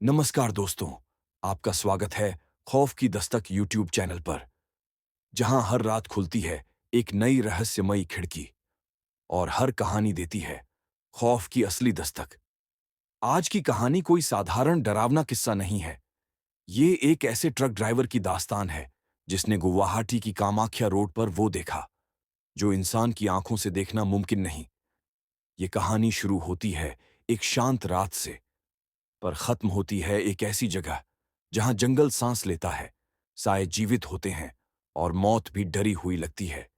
नमस्कार दोस्तों, आपका स्वागत है खौफ की दस्तक यूट्यूब चैनल पर, जहां हर रात खुलती है एक नई रहस्यमयी खिड़की और हर कहानी देती है खौफ की असली दस्तक। आज की कहानी कोई साधारण डरावना किस्सा नहीं है। ये एक ऐसे ट्रक ड्राइवर की दास्तान है जिसने गुवाहाटी की कामाख्या रोड पर वो देखा जो इंसान की आंखों से देखना मुमकिन नहीं। ये कहानी शुरू होती है एक शांत रात से, पर खत्म होती है एक ऐसी जगह जहां जंगल सांस लेता है, साए जीवित होते हैं और मौत भी डरी हुई लगती है।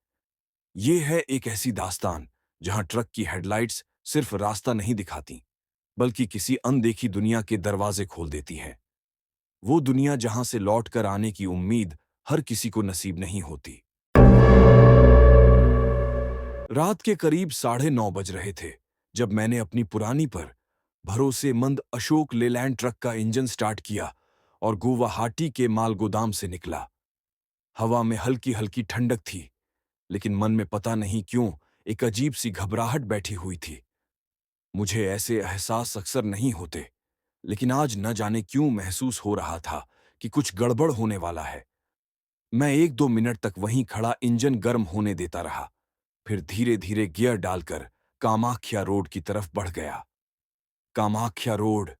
ये है एक ऐसी दास्तान जहां ट्रक की हेडलाइट्स सिर्फ रास्ता नहीं दिखाती, बल्कि किसी अनदेखी दुनिया के दरवाजे खोल देती हैं। वो दुनिया जहां से लौट कर आने की उम्मीद हर किसी को नसीब नहीं होती। रात के करीब 9:30 बज रहे थे जब मैंने अपनी पुरानी पर भरोसेमंद अशोक लेलैंड ट्रक का इंजन स्टार्ट किया और गुवाहाटी के माल गोदाम से निकला। हवा में हल्की हल्की ठंडक थी, लेकिन मन में पता नहीं क्यों एक अजीब सी घबराहट बैठी हुई थी। मुझे ऐसे एहसास अक्सर नहीं होते, लेकिन आज न जाने क्यों महसूस हो रहा था कि कुछ गड़बड़ होने वाला है। मैं 1-2 मिनट तक वहीं खड़ा इंजन गर्म होने देता रहा, फिर धीरे धीरे गियर डालकर कामाख्या रोड की तरफ बढ़ गया। कामाख्या रोड,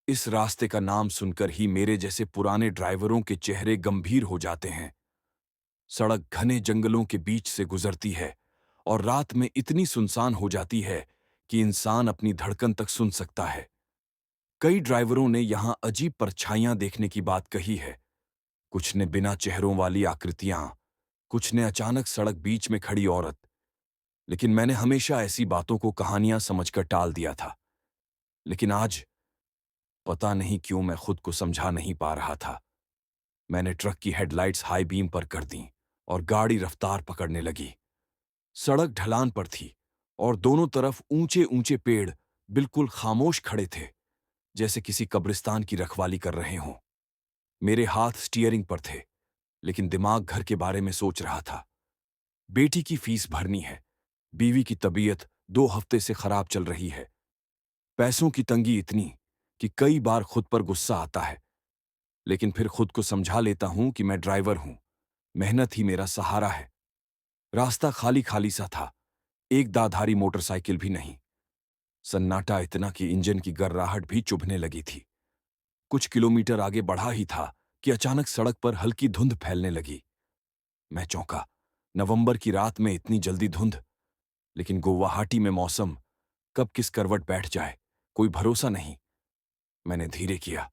इस रास्ते का नाम सुनकर ही मेरे जैसे पुराने ड्राइवरों के चेहरे गंभीर हो जाते हैं। सड़क घने जंगलों के बीच से गुजरती है और रात में इतनी सुनसान हो जाती है कि इंसान अपनी धड़कन तक सुन सकता है। कई ड्राइवरों ने यहां अजीब परछाइयां देखने की बात कही है। कुछ ने बिना चेहरों वाली आकृतियां, कुछ ने अचानक सड़क बीच में खड़ी औरत। लेकिन मैंने हमेशा ऐसी बातों को कहानियां समझकर टाल दिया था। लेकिन आज पता नहीं क्यों मैं खुद को समझा नहीं पा रहा था। मैंने ट्रक की हेडलाइट्स हाई बीम पर कर दी और गाड़ी रफ्तार पकड़ने लगी। सड़क ढलान पर थी और दोनों तरफ ऊंचे ऊंचे पेड़ बिल्कुल खामोश खड़े थे, जैसे किसी कब्रिस्तान की रखवाली कर रहे हों। मेरे हाथ स्टीयरिंग पर थे, लेकिन दिमाग घर के बारे में सोच रहा था। बेटी की फीस भरनी है, बीवी की तबीयत 2 हफ्ते से खराब चल रही है, पैसों की तंगी इतनी कि कई बार खुद पर गुस्सा आता है। लेकिन फिर खुद को समझा लेता हूं कि मैं ड्राइवर हूं, मेहनत ही मेरा सहारा है। रास्ता खाली खाली सा था, एक दाधारी मोटरसाइकिल भी नहीं। सन्नाटा इतना कि इंजन की गर्राहट भी चुभने लगी थी। कुछ किलोमीटर आगे बढ़ा ही था कि अचानक सड़क पर हल्की धुंध फैलने लगी। मैं चौंका। नवंबर की रात में इतनी जल्दी धुंध? लेकिन गुवाहाटी में मौसम कब किस करवट बैठ जाए, कोई भरोसा नहीं। मैंने धीरे किया,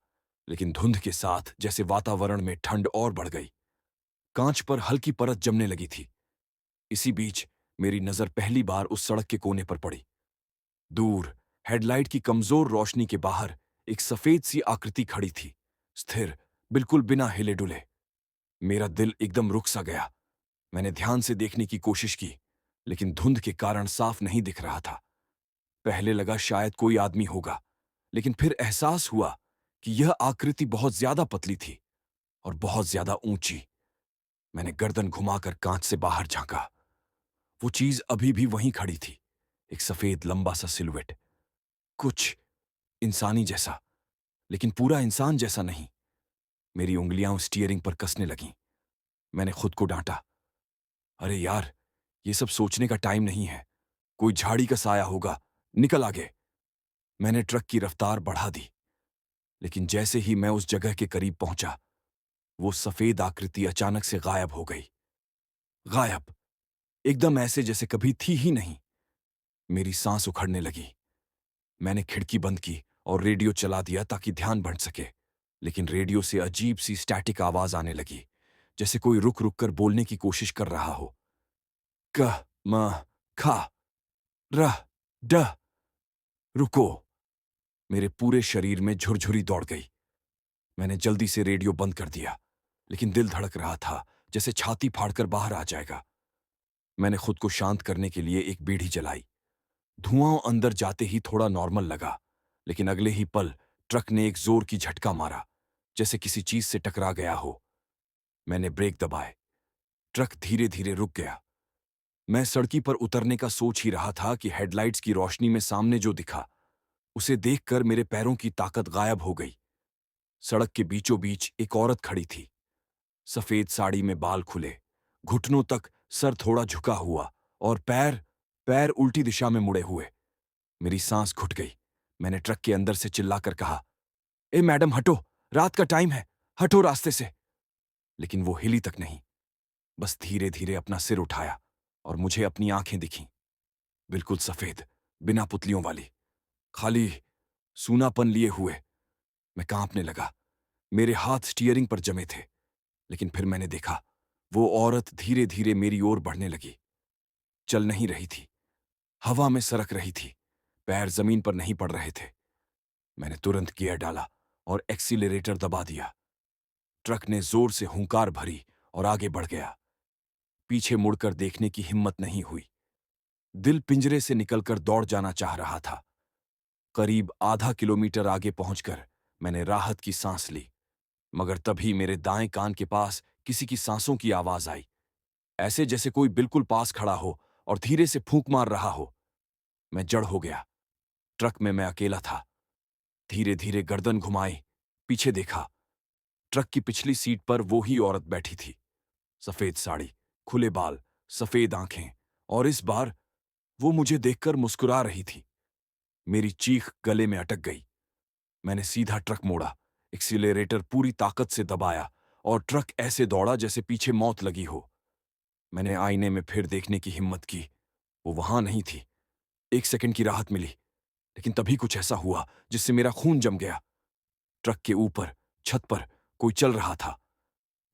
लेकिन धुंध के साथ जैसे वातावरण में ठंड और बढ़ गई। कांच पर हल्की परत जमने लगी थी। इसी बीच मेरी नजर पहली बार उस सड़क के कोने पर पड़ी। दूर हेडलाइट की कमजोर रोशनी के बाहर एक सफेद सी आकृति खड़ी थी, स्थिर, बिल्कुल बिना हिले डुले। मेरा दिल एकदम रुक सा गया। मैंने ध्यान से देखने की कोशिश की, लेकिन धुंध के कारण साफ नहीं दिख रहा था। पहले लगा शायद कोई आदमी होगा, लेकिन फिर एहसास हुआ कि यह आकृति बहुत ज्यादा पतली थी और बहुत ज्यादा ऊंची। मैंने गर्दन घुमाकर कांच से बाहर झांका। वो चीज अभी भी वहीं खड़ी थी, एक सफेद लंबा सा सिलुएट, कुछ इंसानी जैसा, लेकिन पूरा इंसान जैसा नहीं। मेरी उंगलियां उस स्टीयरिंग पर कसने लगीं। मैंने खुद को डांटा, अरे यार, ये सब सोचने का टाइम नहीं है। कोई झाड़ी का साया होगा, निकल आगे। मैंने ट्रक की रफ्तार बढ़ा दी, लेकिन जैसे ही मैं उस जगह के करीब पहुंचा, वो सफेद आकृति अचानक से गायब हो गई। गायब, एकदम ऐसे जैसे कभी थी ही नहीं। मेरी सांस उखड़ने लगी। मैंने खिड़की बंद की और रेडियो चला दिया ताकि ध्यान बढ़ सके। लेकिन रेडियो से अजीब सी स्टैटिक आवाज आने लगी, जैसे कोई रुक रुक कर बोलने की कोशिश कर रहा हो। क, म, खा, रह, ड, रुको। मेरे पूरे शरीर में झुरझुरी दौड़ गई। मैंने जल्दी से रेडियो बंद कर दिया, लेकिन दिल धड़क रहा था जैसे छाती फाड़कर बाहर आ जाएगा। मैंने खुद को शांत करने के लिए एक बीड़ी जलाई। धुआं अंदर जाते ही थोड़ा नॉर्मल लगा, लेकिन अगले ही पल ट्रक ने एक जोर की झटका मारा, जैसे किसी चीज से टकरा गया हो। मैंने ब्रेक दबाए। ट्रक धीरे धीरे रुक गया। मैं सड़की पर उतरने का सोच ही रहा था कि हेडलाइट्स की रोशनी में सामने जो दिखा उसे देखकर मेरे पैरों की ताकत गायब हो गई। सड़क के बीचों बीच एक औरत खड़ी थी, सफेद साड़ी में बाल खुले, घुटनों तक सर थोड़ा झुका हुआ और पैर पैर उल्टी दिशा में मुड़े हुए। मेरी सांस घुट गई। मैंने ट्रक के अंदर से चिल्लाकर कहा, ए मैडम हटो, रात का टाइम है, हटो रास्ते से। लेकिन वो हिली तक नहीं, बस धीरे धीरे अपना सिर उठाया और मुझे अपनी आंखें दिखीं, बिल्कुल सफेद, बिना पुतलियों वाली, खाली सूनापन लिए हुए। मैं कांपने लगा। मेरे हाथ स्टीयरिंग पर जमे थे। लेकिन फिर मैंने देखा, वो औरत धीरे धीरे मेरी ओर बढ़ने लगी। चल नहीं रही थी, हवा में सरक रही थी, पैर जमीन पर नहीं पड़ रहे थे। मैंने तुरंत गियर डाला और एक्सीलरेटर दबा दिया। ट्रक ने जोर से हुंकार भरी और आगे बढ़ गया। पीछे मुड़कर देखने की हिम्मत नहीं हुई। दिल पिंजरे से निकलकर दौड़ जाना चाह रहा था। करीब आधा किलोमीटर आगे पहुंचकर मैंने राहत की सांस ली, मगर तभी मेरे दाएं कान के पास किसी की सांसों की आवाज आई, ऐसे जैसे कोई बिल्कुल पास खड़ा हो और धीरे से फूंक मार रहा हो। मैं जड़ हो गया। ट्रक में मैं अकेला था। धीरे धीरे गर्दन घुमाई, पीछे देखा। ट्रक की पिछली सीट पर वो ही औरत बैठी थी, सफेद साड़ी, खुले बाल, सफेद आंखें, और इस बार वो मुझे देखकर मुस्कुरा रही थी। मेरी चीख गले में अटक गई। मैंने सीधा ट्रक मोड़ा, एक्सीलरेटर पूरी ताकत से दबाया और ट्रक ऐसे दौड़ा जैसे पीछे मौत लगी हो। मैंने आईने में फिर देखने की हिम्मत की। वो वहां नहीं थी। एक सेकंड की राहत मिली, लेकिन तभी कुछ ऐसा हुआ जिससे मेरा खून जम गया। ट्रक के ऊपर, छत पर कोई चल रहा था।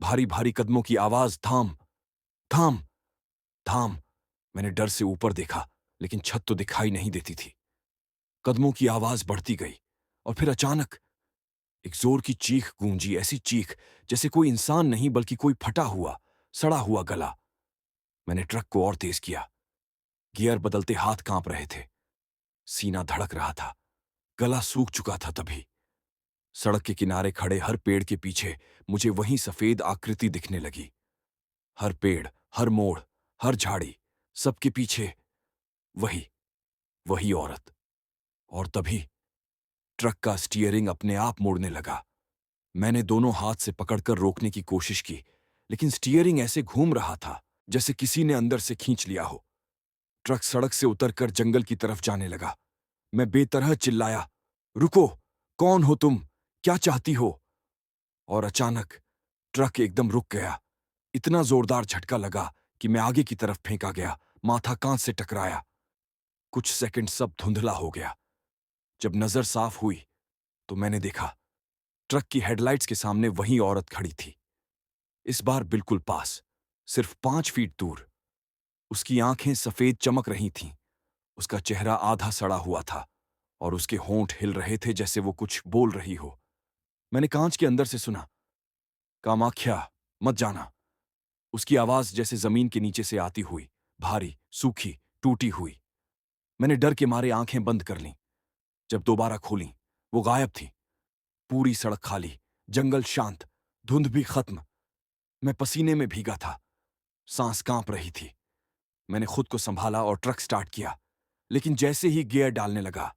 भारी भारी कदमों की आवाज, थाम, थाम, थाम। मैंने डर से ऊपर देखा, लेकिन छत तो दिखाई नहीं देती थी। कदमों की आवाज बढ़ती गई और फिर अचानक एक जोर की चीख गूंजी, ऐसी चीख जैसे कोई इंसान नहीं बल्कि कोई फटा हुआ, सड़ा हुआ गला। मैंने ट्रक को और तेज किया। गियर बदलते हाथ कांप रहे थे, सीना धड़क रहा था, गला सूख चुका था। तभी सड़क के किनारे खड़े हर पेड़ के पीछे मुझे वही सफेद आकृति दिखने लगी। हर पेड़, हर मोड़, हर झाड़ी, सबके पीछे वही वही औरत। और तभी ट्रक का स्टीयरिंग अपने आप मुड़ने लगा। मैंने दोनों हाथ से पकड़कर रोकने की कोशिश की, लेकिन स्टीयरिंग ऐसे घूम रहा था जैसे किसी ने अंदर से खींच लिया हो। ट्रक सड़क से उतरकर जंगल की तरफ जाने लगा। मैं बेतरह चिल्लाया, रुको, कौन हो तुम, क्या चाहती हो? और अचानक ट्रक एकदम रुक गया। इतना जोरदार झटका लगा कि मैं आगे की तरफ फेंका गया, माथा कांच से टकराया। कुछ सेकंड सब धुंधला हो गया। जब नजर साफ हुई तो मैंने देखा, ट्रक की हेडलाइट्स के सामने वही औरत खड़ी थी, इस बार बिल्कुल पास, सिर्फ 5 फीट दूर। उसकी आंखें सफेद चमक रही थीं, उसका चेहरा आधा सड़ा हुआ था और उसके होंठ हिल रहे थे जैसे वो कुछ बोल रही हो। मैंने कांच के अंदर से सुना, कामाख्या, मत जाना। उसकी आवाज जैसे जमीन के नीचे से आती हुई, भारी, सूखी, टूटी हुई। मैंने डर के मारे आंखें बंद कर लीं। जब दोबारा खोलीं, वो गायब थी। पूरी सड़क खाली, जंगल शांत, धुंध भी खत्म। मैं पसीने में भीगा था, सांस कांप रही थी। मैंने खुद को संभाला और ट्रक स्टार्ट किया, लेकिन जैसे ही गियर डालने लगा,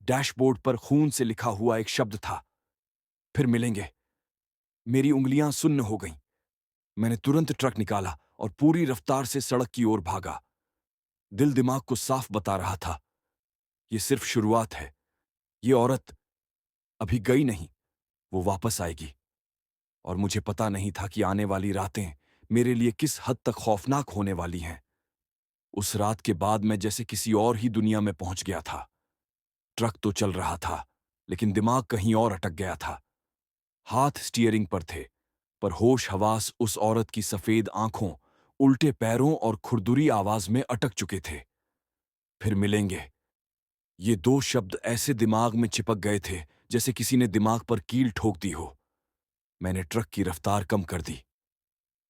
डैशबोर्ड पर खून से लिखा हुआ एक शब्द था, फिर मिलेंगे। मेरी उंगलियां सुन्न हो गईं। मैंने तुरंत ट्रक निकाला और पूरी रफ्तार से सड़क की ओर भागा। दिल दिमाग को साफ बता रहा था, ये सिर्फ शुरुआत है। ये औरत अभी गई नहीं, वो वापस आएगी। और मुझे पता नहीं था कि आने वाली रातें मेरे लिए किस हद तक खौफनाक होने वाली हैं। उस रात के बाद मैं जैसे किसी और ही दुनिया में पहुंच गया था। ट्रक तो चल रहा था, लेकिन दिमाग कहीं और अटक गया था। हाथ स्टीयरिंग पर थे, पर होश हवास उस औरत की सफेद आंखों, उल्टे पैरों और खुरदुरी आवाज में अटक चुके थे। फिर मिलेंगे, ये दो शब्द ऐसे दिमाग में चिपक गए थे जैसे किसी ने दिमाग पर कील ठोक दी हो। मैंने ट्रक की रफ्तार कम कर दी।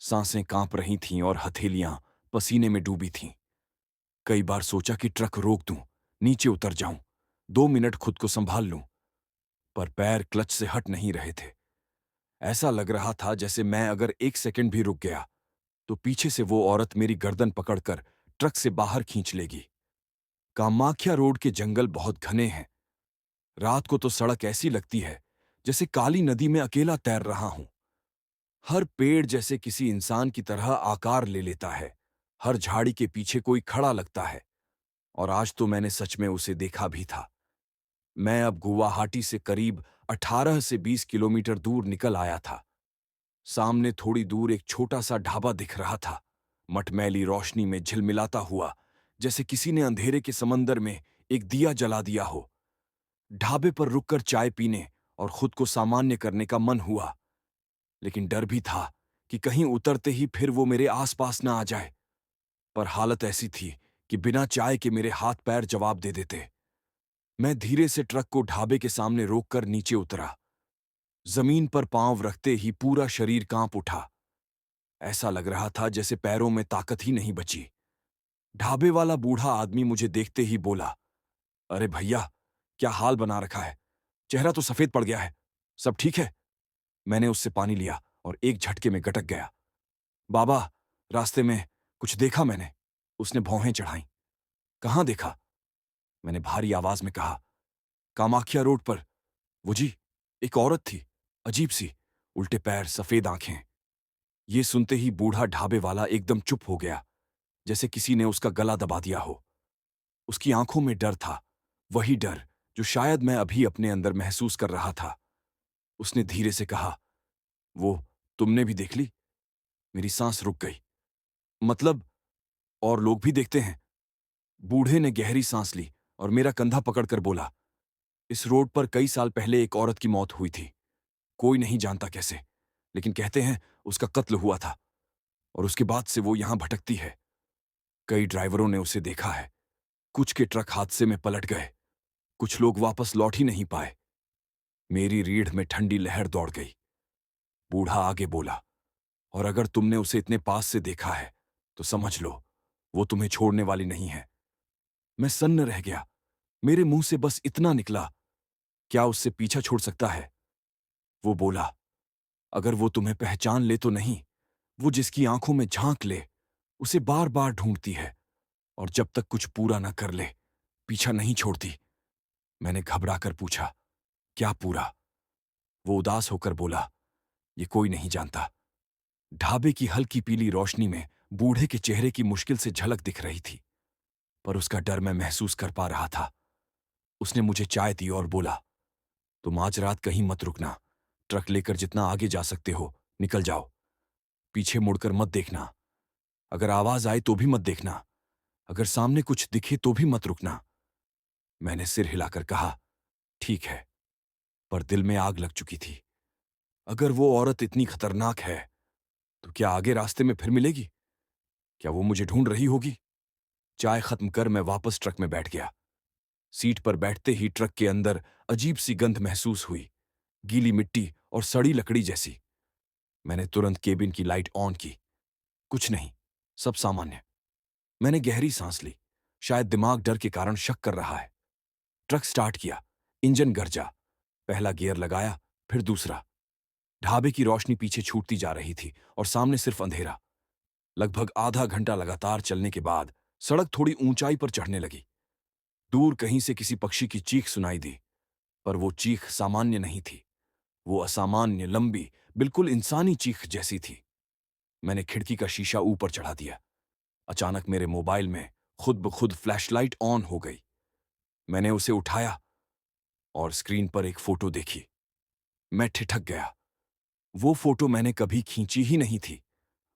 सांसें कांप रही थीं और हथेलियां पसीने में डूबी थीं। कई बार सोचा कि ट्रक रोक दूं, नीचे उतर जाऊं, 2 मिनट खुद को संभाल लूं, पर पैर क्लच से हट नहीं रहे थे। ऐसा लग रहा था जैसे मैं अगर एक सेकंड भी रुक गया तो पीछे से वो औरत मेरी गर्दन पकड़कर ट्रक से बाहर खींच लेगी। कामाख्या रोड के जंगल बहुत घने हैं, रात को तो सड़क ऐसी लगती है जैसे काली नदी में अकेला तैर रहा हूं। हर पेड़ जैसे किसी इंसान की तरह आकार ले लेता है, हर झाड़ी के पीछे कोई खड़ा लगता है। और आज तो मैंने सच में उसे देखा भी था। मैं अब गुवाहाटी से करीब 18 से 20 किलोमीटर दूर निकल आया था। सामने थोड़ी दूर एक छोटा सा ढाबा दिख रहा था, मटमैली रोशनी में झिलमिलाता हुआ, जैसे किसी ने अंधेरे के समंदर में एक दिया जला दिया हो। ढाबे पर रुककर चाय पीने और खुद को सामान्य करने का मन हुआ, लेकिन डर भी था कि कहीं उतरते ही फिर वो मेरे आसपास ना आ जाए। पर हालत ऐसी थी कि बिना चाय के मेरे हाथ पैर जवाब दे देते। मैं धीरे से ट्रक को ढाबे के सामने रोककर नीचे उतरा। जमीन पर पांव रखते ही पूरा शरीर कांप उठा। ऐसा लग रहा था जैसे पैरों में ताकत ही नहीं बची। ढाबे वाला बूढ़ा आदमी मुझे देखते ही बोला, अरे भैया, क्या हाल बना रखा है, चेहरा तो सफेद पड़ गया है, सब ठीक है? मैंने उससे पानी लिया और एक झटके में गटक गया। बाबा, रास्ते में कुछ देखा मैंने, उसने भौहें चढ़ाई। कहां देखा? मैंने भारी आवाज में कहा। कामाख्या रोड पर, वो जी, एक औरत थी, अजीब सी, उल्टे पैर, सफेद आंखें। ये सुनते ही बूढ़ा ढाबे वाला एकदम चुप हो गया, जैसे किसी ने उसका गला दबा दिया हो। उसकी आंखों में डर था, वही डर जो शायद मैं अभी अपने अंदर महसूस कर रहा था। उसने धीरे से कहा, वो तुमने भी देख ली? मेरी सांस रुक गई। मतलब, और लोग भी देखते हैं? बूढ़े ने गहरी सांस ली और मेरा कंधा पकड़कर बोला, इस रोड पर कई साल पहले एक औरत की मौत हुई थी। कोई नहीं जानता कैसे, लेकिन कहते हैं उसका कत्ल हुआ था, और उसके बाद से वो यहां भटकती है। कई ड्राइवरों ने उसे देखा है। कुछ के ट्रक हादसे में पलट गए, कुछ लोग वापस लौट ही नहीं पाए। मेरी रीढ़ में ठंडी लहर दौड़ गई। बूढ़ा आगे बोला, और अगर तुमने उसे इतने पास से देखा है तो समझ लो, वो तुम्हें छोड़ने वाली नहीं है। मैं सन्न रह गया। मेरे मुंह से बस इतना निकला, क्या उससे पीछा छोड़ सकता है? वो बोला, अगर वो तुम्हें पहचान ले तो नहीं, वो जिसकी आंखों में झांक ले उसे बार बार ढूंढती है, और जब तक कुछ पूरा न कर ले पीछा नहीं छोड़ती। मैंने घबराकर पूछा, क्या पूरा? वो उदास होकर बोला, ये कोई नहीं जानता। ढाबे की हल्की पीली रोशनी में बूढ़े के चेहरे की मुश्किल से झलक दिख रही थी, पर उसका डर मैं महसूस कर पा रहा था। उसने मुझे चाय दी और बोला, तुम आज रात कहीं मत रुकना। ट्रक लेकर जितना आगे जा सकते हो निकल जाओ। पीछे मुड़कर मत देखना। अगर आवाज आए तो भी मत देखना। अगर सामने कुछ दिखे तो भी मत रुकना। मैंने सिर हिलाकर कहा, ठीक है, पर दिल में आग लग चुकी थी। अगर वो औरत इतनी खतरनाक है तो क्या आगे रास्ते में फिर मिलेगी? क्या वो मुझे ढूंढ रही होगी? चाय खत्म कर मैं वापस ट्रक में बैठ गया। सीट पर बैठते ही ट्रक के अंदर अजीब सी गंध महसूस हुई, गीली मिट्टी और सड़ी लकड़ी जैसी। मैंने तुरंत केबिन की लाइट ऑन की। कुछ नहीं, सब सामान्य। मैंने गहरी सांस ली। शायद दिमाग डर के कारण शक कर रहा है। ट्रक स्टार्ट किया। इंजन गरजा। पहला गियर लगाया, फिर दूसरा। ढाबे की रोशनी पीछे छूटती जा रही थी और सामने सिर्फ अंधेरा। लगभग आधा घंटा लगातार चलने के बाद सड़क थोड़ी ऊंचाई पर चढ़ने लगी। दूर कहीं से किसी पक्षी की चीख सुनाई दी, पर वो चीख सामान्य नहीं थी। वो असामान्य, लंबी, बिल्कुल इंसानी चीख जैसी थी। मैंने खिड़की का शीशा ऊपर चढ़ा दिया। अचानक मेरे मोबाइल में खुद ब खुद फ्लैशलाइट ऑन हो गई। मैंने उसे उठाया और स्क्रीन पर एक फोटो देखी। मैं ठिठक गया। वो फोटो मैंने कभी खींची ही नहीं थी,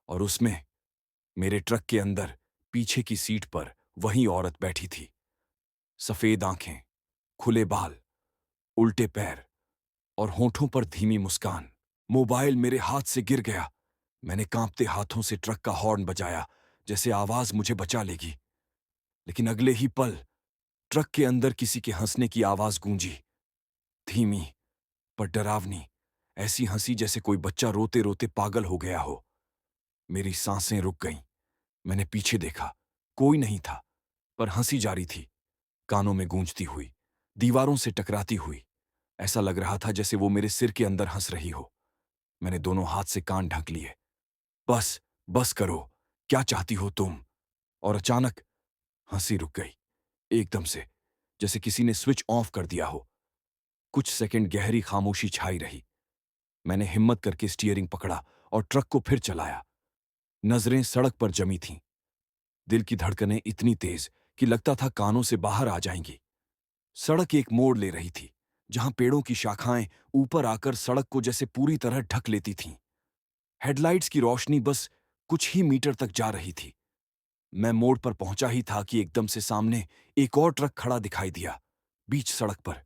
और उसमें मेरे ट्रक के अंदर पीछे की सीट पर वही औरत बैठी थी। सफेद आंखें, खुले बाल, उल्टे पैर और होठों पर धीमी मुस्कान। मोबाइल मेरे हाथ से गिर गया। मैंने कांपते हाथों से ट्रक का हॉर्न बजाया, जैसे आवाज मुझे बचा लेगी। लेकिन अगले ही पल ट्रक के अंदर किसी के हंसने की आवाज गूंजी। धीमी पर डरावनी, ऐसी हंसी जैसे कोई बच्चा रोते रोते पागल हो गया हो। मेरी सांसें रुक गईं। मैंने पीछे देखा, कोई नहीं था, पर हंसी जारी थी, कानों में गूंजती हुई, दीवारों से टकराती हुई। ऐसा लग रहा था जैसे वो मेरे सिर के अंदर हंस रही हो। मैंने दोनों हाथ से कान ढक लिए। बस, बस करो, क्या चाहती हो तुम? और अचानक हंसी रुक गई, एकदम से, जैसे किसी ने स्विच ऑफ कर दिया हो। कुछ सेकंड गहरी खामोशी छाई रही। मैंने हिम्मत करके स्टीयरिंग पकड़ा और ट्रक को फिर चलाया। नजरें सड़क पर जमी थीं। दिल की धड़कनें इतनी तेज कि लगता था कानों से बाहर आ जाएंगी। सड़क एक मोड़ ले रही थी, जहां पेड़ों की शाखाएं ऊपर आकर सड़क को जैसे पूरी तरह ढक लेती थीं। हेडलाइट्स की रोशनी बस कुछ ही मीटर तक जा रही थी। मैं मोड़ पर पहुंचा ही था कि एकदम से सामने एक और ट्रक खड़ा दिखाई दिया, बीच सड़क पर,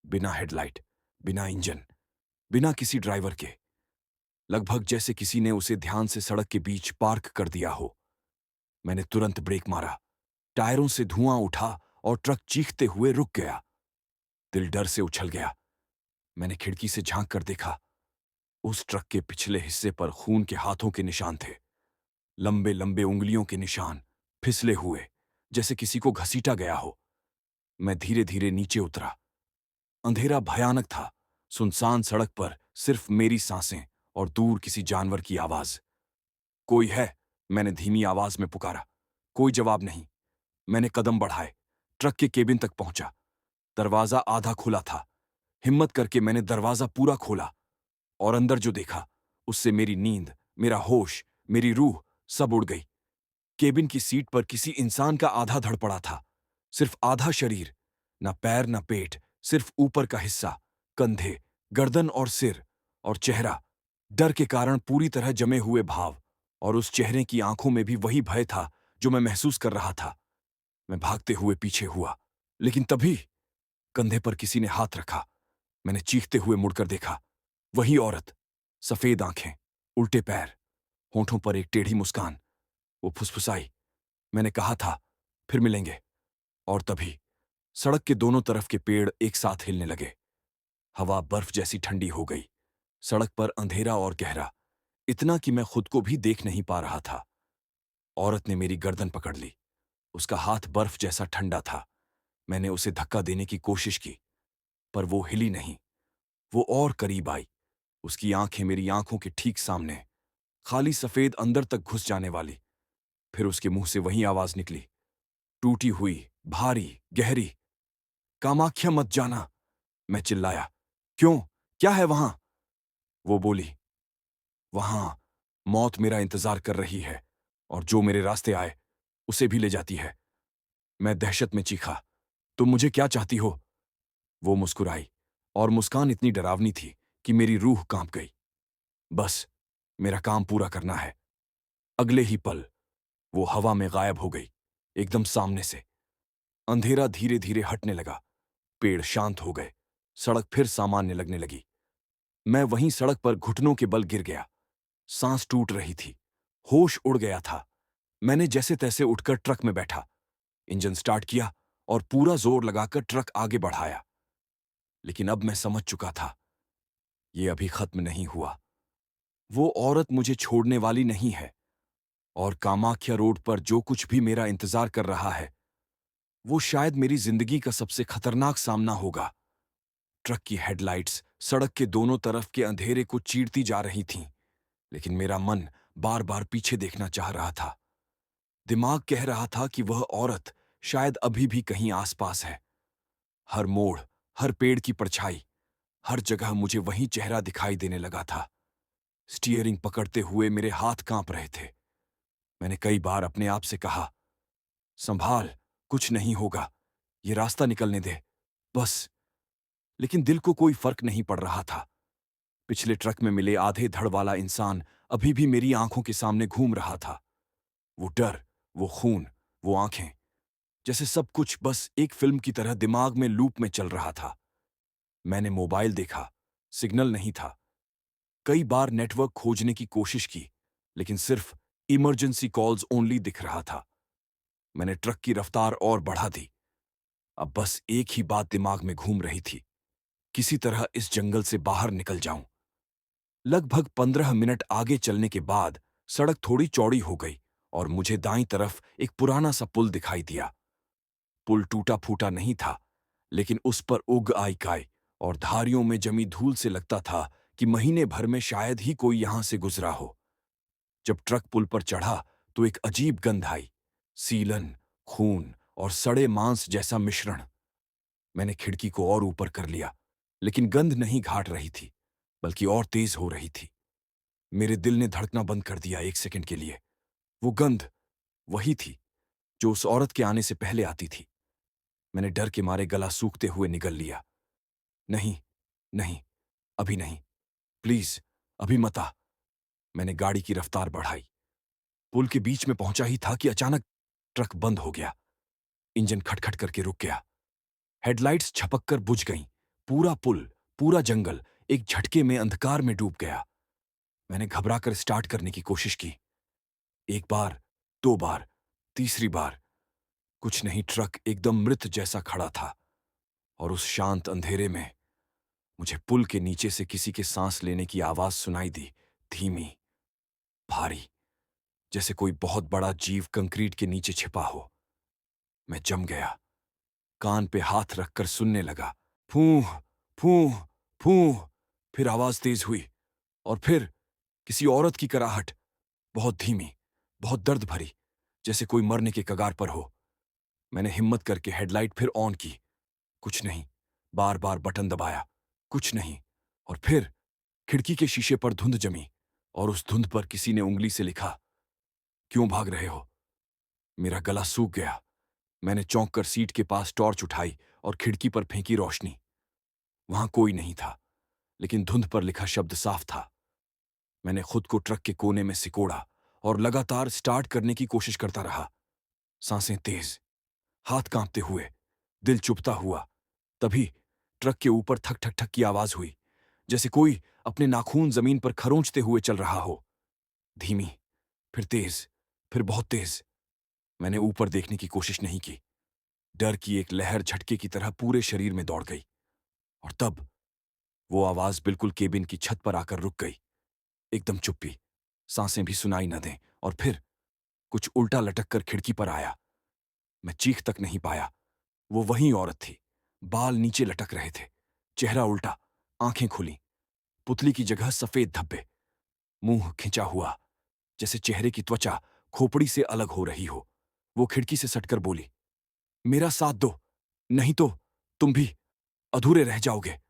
बिना हेडलाइट, बिना इंजन, बिना किसी ड्राइवर के। लगभग जैसे किसी ने उसे ध्यान से सड़क के बीच पार्क कर दिया हो। मैंने तुरंत ब्रेक मारा। टायरों से धुआं उठा और ट्रक चीखते हुए रुक गया। दिल डर से उछल गया। मैंने खिड़की से झांक कर देखा। उस ट्रक के पिछले हिस्से पर खून के हाथों के निशान थे, लंबे लंबे उंगलियों के निशान, फिसले हुए, जैसे किसी को घसीटा गया हो। मैं धीरे धीरे नीचे उतरा। अंधेरा भयानक था। सुनसान सड़क पर सिर्फ मेरी सांसें और दूर किसी जानवर की आवाज। कोई है? मैंने धीमी आवाज में पुकारा। कोई जवाब नहीं। मैंने कदम बढ़ाए। ट्रक के केबिन तक पहुंचा। दरवाजा आधा खुला था। हिम्मत करके मैंने दरवाजा पूरा खोला और अंदर जो देखा, उससे मेरी नींद, मेरा होश, मेरी रूह सब उड़ गई। केबिन की सीट पर किसी इंसान का आधा धड़ पड़ा था। सिर्फ आधा शरीर, न पैर न पेट, सिर्फ ऊपर का हिस्सा, कंधे, गर्दन और सिर, और चेहरा, डर के कारण पूरी तरह जमे हुए भाव। और उस चेहरे की आंखों में भी वही भय था जो मैं महसूस कर रहा था। मैं भागते हुए पीछे हुआ, लेकिन तभी कंधे पर किसी ने हाथ रखा। मैंने चीखते हुए मुड़कर देखा। वही औरत, सफेद आंखें, उल्टे पैर, होठों पर एक टेढ़ी मुस्कान। वो फुसफुसाई, मैंने कहा था, फिर मिलेंगे। और तभी सड़क के दोनों तरफ के पेड़ एक साथ हिलने लगे। हवा बर्फ जैसी ठंडी हो गई। सड़क पर अंधेरा और गहरा, इतना कि मैं खुद को भी देख नहीं पा रहा था। औरत ने मेरी गर्दन पकड़ ली। उसका हाथ बर्फ जैसा ठंडा था। मैंने उसे धक्का देने की कोशिश की, पर वो हिली नहीं। वो और करीब आई। उसकी आंखें मेरी आंखों के ठीक सामने, खाली सफेद, अंदर तक घुस जाने वाली। फिर उसके मुंह से वही आवाज निकली, टूटी हुई, भारी, गहरी। कामाख्या मत जाना। मैं चिल्लाया। क्यों? क्या है वहां? वो बोली, वहां मौत मेरा इंतजार कर रही है, और जो मेरे रास्ते आए उसे भी ले जाती है। मैं दहशत में चीखा, तुम मुझे क्या चाहती हो? वो मुस्कुराई, और मुस्कान इतनी डरावनी थी कि मेरी रूह कांप गई। बस मेरा काम पूरा करना है। अगले ही पल वो हवा में गायब हो गई, एकदम सामने से। अंधेरा धीरे धीरे हटने लगा। पेड़ शांत हो गए। सड़क फिर सामान्य लगने लगी। मैं वहीं सड़क पर घुटनों के बल गिर गया। सांस टूट रही थी। होश उड़ गया था। मैंने जैसे तैसे उठकर ट्रक में बैठा, इंजन स्टार्ट किया और पूरा जोर लगाकर ट्रक आगे बढ़ाया। लेकिन अब मैं समझ चुका था, ये अभी खत्म नहीं हुआ। वो औरत मुझे छोड़ने वाली नहीं है, और कामाख्या रोड पर जो कुछ भी मेरा इंतजार कर रहा है, वो शायद मेरी जिंदगी का सबसे खतरनाक सामना होगा। ट्रक की हेडलाइट्स सड़क के दोनों तरफ के अंधेरे को चीरती जा रही थीं, लेकिन मेरा मन बार बार पीछे देखना चाह रहा था। दिमाग कह रहा था कि वह औरत शायद अभी भी कहीं आसपास है। हर मोड़, हर पेड़ की परछाई, हर जगह मुझे वही चेहरा दिखाई देने लगा था। स्टीयरिंग पकड़ते हुए मेरे हाथ कांप रहे थे। मैंने कई बार अपने आप से कहा, संभाल, कुछ नहीं होगा, ये रास्ता निकलने दे, बस। लेकिन दिल को कोई फर्क नहीं पड़ रहा था। पिछले ट्रक में मिले आधे धड़ वाला इंसान अभी भी मेरी आंखों के सामने घूम रहा था। वो डर, वो खून, वो आंखें, जैसे सब कुछ बस एक फिल्म की तरह दिमाग में लूप में चल रहा था। मैंने मोबाइल देखा, सिग्नल नहीं था। कई बार नेटवर्क खोजने की कोशिश की, लेकिन सिर्फ इमरजेंसी कॉल्स ओनली दिख रहा था। मैंने ट्रक की रफ्तार और बढ़ा दी। अब बस एक ही बात दिमाग में घूम रही थी, किसी तरह इस जंगल से बाहर निकल जाऊं। लगभग 15 मिनट आगे चलने के बाद सड़क थोड़ी चौड़ी हो गई और मुझे दाईं तरफ एक पुराना सा पुल दिखाई दिया। पुल टूटा फूटा नहीं था, लेकिन उस पर उग आई काई और धारियों में जमी धूल से लगता था कि महीने भर में शायद ही कोई यहां से गुजरा हो। जब ट्रक पुल पर चढ़ा तो एक अजीब गंध आई, सीलन, खून और सड़े मांस जैसा मिश्रण। मैंने खिड़की को और ऊपर कर लिया। लेकिन गंध नहीं घाट रही थी, बल्कि और तेज हो रही थी। मेरे दिल ने धड़कना बंद कर दिया 1 सेकंड के लिए। वो गंध वही थी जो उस औरत के आने से पहले आती थी। मैंने डर के मारे गला सूखते हुए निगल लिया। नहीं, नहीं, अभी नहीं, प्लीज, अभी मत आ। मैंने गाड़ी की रफ्तार बढ़ाई। पुल के बीच में पहुंचा ही था कि अचानक ट्रक बंद हो गया। इंजन खटखट करके रुक गया। हेडलाइट्स छपककर बुझ गईं। पूरा पुल, पूरा जंगल एक झटके में अंधकार में डूब गया। मैंने घबराकर स्टार्ट करने की कोशिश की। 1 बार, 2 बार, तीसरी बार, कुछ नहीं। ट्रक एकदम मृत जैसा खड़ा था। और उस शांत अंधेरे में मुझे पुल के नीचे से किसी के सांस लेने की आवाज सुनाई दी। धीमी, भारी, जैसे कोई बहुत बड़ा जीव कंक्रीट के नीचे छिपा हो। मैं जम गया। कान पे हाथ रखकर सुनने लगा। फूं, फूं, फूं। फिर आवाज तेज हुई। और फिर किसी औरत की कराहट, बहुत धीमी, बहुत दर्द भरी, जैसे कोई मरने के कगार पर हो। मैंने हिम्मत करके हेडलाइट फिर ऑन की। कुछ नहीं। बार बार बटन दबाया। कुछ नहीं। और फिर खिड़की के शीशे पर धुंध जमी, और उस धुंध पर किसी ने उंगली से लिखा, क्यों भाग रहे हो। मेरा गला सूख गया। मैंने चौंक कर सीट के पास टॉर्च उठाई और खिड़की पर फेंकी रोशनी। वहां कोई नहीं था, लेकिन धुंध पर लिखा शब्द साफ था। मैंने खुद को ट्रक के कोने में सिकोड़ा और लगातार स्टार्ट करने की कोशिश करता रहा। सांसें तेज, हाथ कांपते हुए, दिल चुभता हुआ। तभी ट्रक के ऊपर थक ठक ठक की आवाज हुई, जैसे कोई अपने नाखून जमीन पर खरोंचते हुए चल रहा हो। धीमी, फिर तेज, फिर बहुत तेज। मैंने ऊपर देखने की कोशिश नहीं की। डर की एक लहर झटके की तरह पूरे शरीर में दौड़ गई। और तब वो आवाज बिल्कुल केबिन की छत पर आकर रुक गई। एकदम चुप्पी, सांसें भी सुनाई न दें। और फिर कुछ उल्टा लटक कर खिड़की पर आया। मैं चीख तक नहीं पाया। वो वही औरत थी। बाल नीचे लटक रहे थे, चेहरा उल्टा, आंखें खुली, पुतली की जगह सफेद धब्बे, मुंह खिंचा हुआ, जैसे चेहरे की त्वचा खोपड़ी से अलग हो रही हो। वो खिड़की से सटकर बोली, मेरा साथ दो, नहीं तो तुम भी अधूरे रह जाओगे।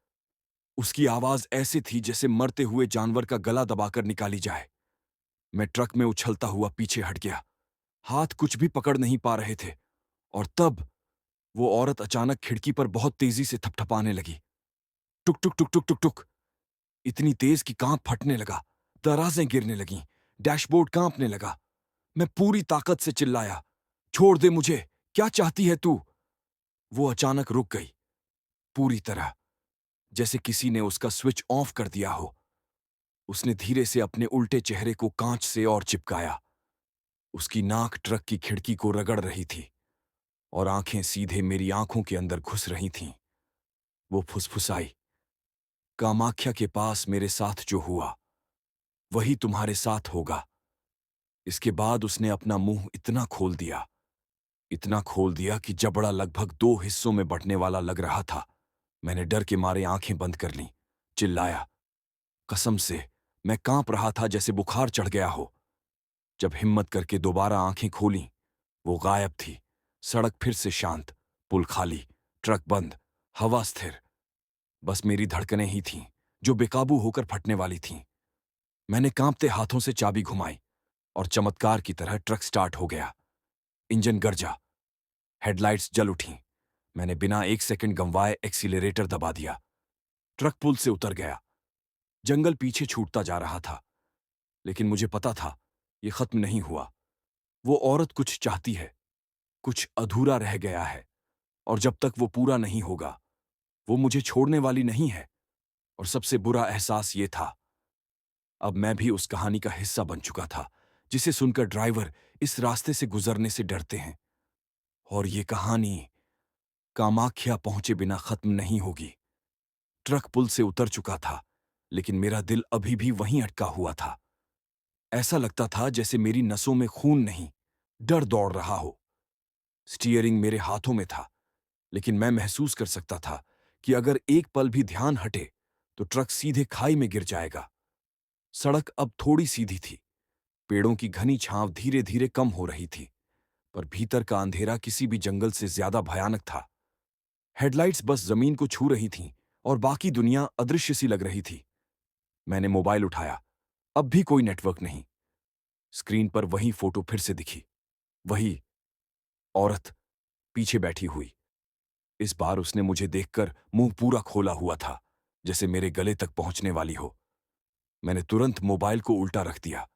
उसकी आवाज ऐसे थी जैसे मरते हुए जानवर का गला दबाकर निकाली जाए। मैं ट्रक में उछलता हुआ पीछे हट गया। हाथ कुछ भी पकड़ नहीं पा रहे थे। और तब वो औरत अचानक खिड़की पर बहुत तेजी से थपथपाने लगी। टुक टुक टुक टुक टुक टुक। इतनी तेज कि कांप फटने लगा। दराजें गिरने लगीं। डैशबोर्ड कांपने लगा। मैं पूरी ताकत से चिल्लाया, छोड़ दे मुझे, क्या चाहती है तू। वो अचानक रुक गई, पूरी तरह, जैसे किसी ने उसका स्विच ऑफ कर दिया हो। उसने धीरे से अपने उल्टे चेहरे को कांच से और चिपकाया। उसकी नाक ट्रक की खिड़की को रगड़ रही थी, और आंखें सीधे मेरी आंखों के अंदर घुस रही थीं। वो फुसफुसाई, कामाख्या के पास मेरे साथ जो हुआ, वही तुम्हारे साथ होगा। इसके बाद उसने अपना मुंह इतना खोल दिया कि जबड़ा लगभग 2 हिस्सों में बंटने वाला लग रहा था। मैंने डर के मारे आंखें बंद कर लीं, चिल्लाया, कसम से, मैं कांप रहा था जैसे बुखार चढ़ गया हो। जब हिम्मत करके दोबारा आंखें खोलीं, वो गायब थी। सड़क फिर से शांत, पुल खाली, ट्रक बंद, हवा स्थिर। बस मेरी धड़कनें ही थीं, जो बेकाबू होकर फटने वाली थीं। मैंने कांपते हाथों से चाबी घुमाई, और चमत्कार की तरह ट्रक स्टार्ट हो गया। इंजन गरजा, हेडलाइट्स जल उठीं। मैंने बिना 1 सेकंड गंवाए एक्सीलरेटर दबा दिया। ट्रक पुल से उतर गया। जंगल पीछे छूटता जा रहा था। लेकिन मुझे पता था, ये खत्म नहीं हुआ। वो औरत कुछ चाहती है, कुछ अधूरा रह गया है। और जब तक वो पूरा नहीं होगा, वो मुझे छोड़ने वाली नहीं है। और सबसे बुरा एहसास ये था, अब मैं भी उस कहानी का हिस्सा बन चुका था, जिसे सुनकर ड्राइवर इस रास्ते से गुजरने से डरते हैं। और ये कहानी कामाख्या पहुंचे बिना खत्म नहीं होगी। ट्रक पुल से उतर चुका था, लेकिन मेरा दिल अभी भी वहीं अटका हुआ था। ऐसा लगता था जैसे मेरी नसों में खून नहीं, डर दौड़ रहा हो। स्टीयरिंग मेरे हाथों में था, लेकिन मैं महसूस कर सकता था कि अगर एक पल भी ध्यान हटे तो ट्रक सीधे खाई में गिर जाएगा। सड़क अब थोड़ी सीधी थी। पेड़ों की घनी छांव धीरे धीरे कम हो रही थी, पर भीतर का अंधेरा किसी भी जंगल से ज्यादा भयानक था। हेडलाइट्स बस जमीन को छू रही थीं, और बाकी दुनिया अदृश्य सी लग रही थी। मैंने मोबाइल उठाया। अब भी कोई नेटवर्क नहीं। स्क्रीन पर वही फोटो फिर से दिखी। वही औरत पीछे बैठी हुई। इस बार उसने मुझे देखकर मुंह पूरा खोला हुआ था, जैसे मेरे गले तक पहुंचने वाली हो। मैंने तुरंत मोबाइल को उल्टा रख दिया।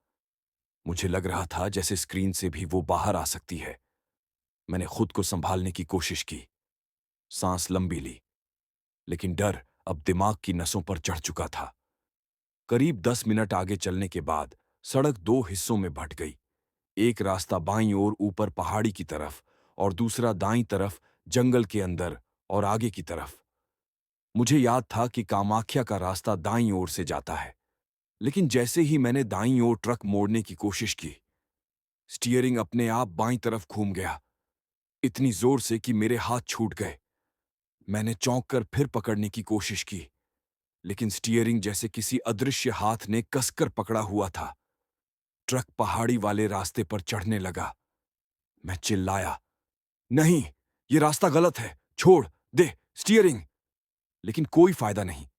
मुझे लग रहा था जैसे स्क्रीन से भी वो बाहर आ सकती है। मैंने खुद को संभालने की कोशिश की, सांस लंबी ली, लेकिन डर अब दिमाग की नसों पर चढ़ चुका था। करीब 10 मिनट आगे चलने के बाद सड़क दो हिस्सों में बंट गई। एक रास्ता बाईं ओर ऊपर पहाड़ी की तरफ और दूसरा दाईं तरफ जंगल के अंदर और आगे की तरफ। मुझे याद था कि कामाख्या का रास्ता दाईं ओर से जाता है, लेकिन जैसे ही मैंने दाईं ओर ट्रक मोड़ने की कोशिश की, स्टीयरिंग अपने आप बाईं तरफ घूम गया, इतनी जोर से कि मेरे हाथ छूट गए। मैंने चौंक कर फिर पकड़ने की कोशिश की, लेकिन स्टीयरिंग जैसे किसी अदृश्य हाथ ने कसकर पकड़ा हुआ था। ट्रक पहाड़ी वाले रास्ते पर चढ़ने लगा। मैं चिल्लाया, नहीं, ये रास्ता गलत है, छोड़ दे स्टीयरिंग। लेकिन कोई फायदा नहीं।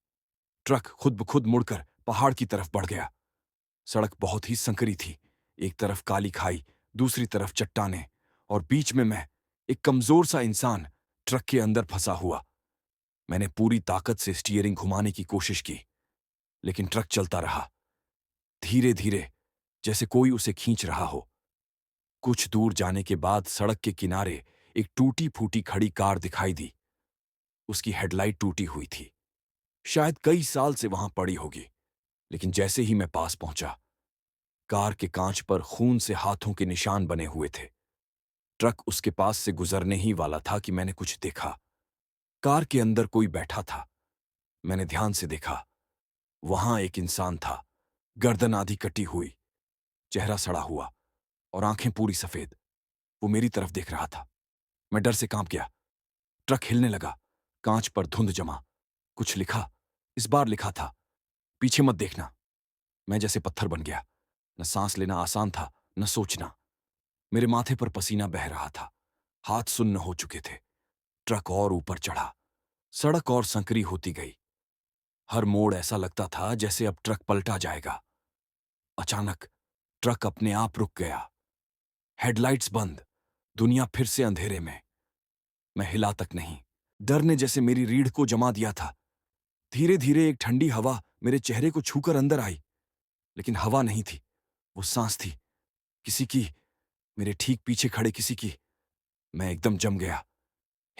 ट्रक खुद ब खुद मुड़कर पहाड़ की तरफ बढ़ गया। सड़क बहुत ही संकरी थी। एक तरफ काली खाई, दूसरी तरफ चट्टानें, और बीच में मैं, एक कमजोर सा इंसान, ट्रक के अंदर फंसा हुआ। मैंने पूरी ताकत से स्टीयरिंग घुमाने की कोशिश की, लेकिन ट्रक चलता रहा, धीरे धीरे, जैसे कोई उसे खींच रहा हो। कुछ दूर जाने के बाद सड़क के किनारे एक टूटी फूटी खड़ी कार दिखाई दी। उसकी हेडलाइट टूटी हुई थी। शायद कई साल से वहां पड़ी होगी। लेकिन जैसे ही मैं पास पहुंचा, कार के कांच पर खून से हाथों के निशान बने हुए थे। ट्रक उसके पास से गुजरने ही वाला था कि मैंने कुछ देखा। कार के अंदर कोई बैठा था। मैंने ध्यान से देखा। वहां एक इंसान था, गर्दन आधी कटी हुई, चेहरा सड़ा हुआ और आंखें पूरी सफेद। वो मेरी तरफ देख रहा था। मैं डर से कांप गया। ट्रक हिलने लगा। कांच पर धुंध जमा। कुछ लिखा। इस बार लिखा था, पीछे मत देखना। मैं जैसे पत्थर बन गया। न सांस लेना आसान था, न सोचना। मेरे माथे पर पसीना बह रहा था। हाथ सुन्न हो चुके थे। ट्रक और ऊपर चढ़ा। सड़क और संकरी होती गई। हर मोड़ ऐसा लगता था जैसे अब ट्रक पलटा जाएगा। अचानक ट्रक अपने आप रुक गया। हेडलाइट्स बंद। दुनिया फिर से अंधेरे में। मैं हिला तक नहीं। डर ने जैसे मेरी रीढ़ को जमा दिया था। धीरे धीरे एक ठंडी हवा मेरे चेहरे को छूकर अंदर आई। लेकिन हवा नहीं थी, वो सांस थी। किसी की, मेरे ठीक पीछे खड़े किसी की। मैं एकदम जम गया।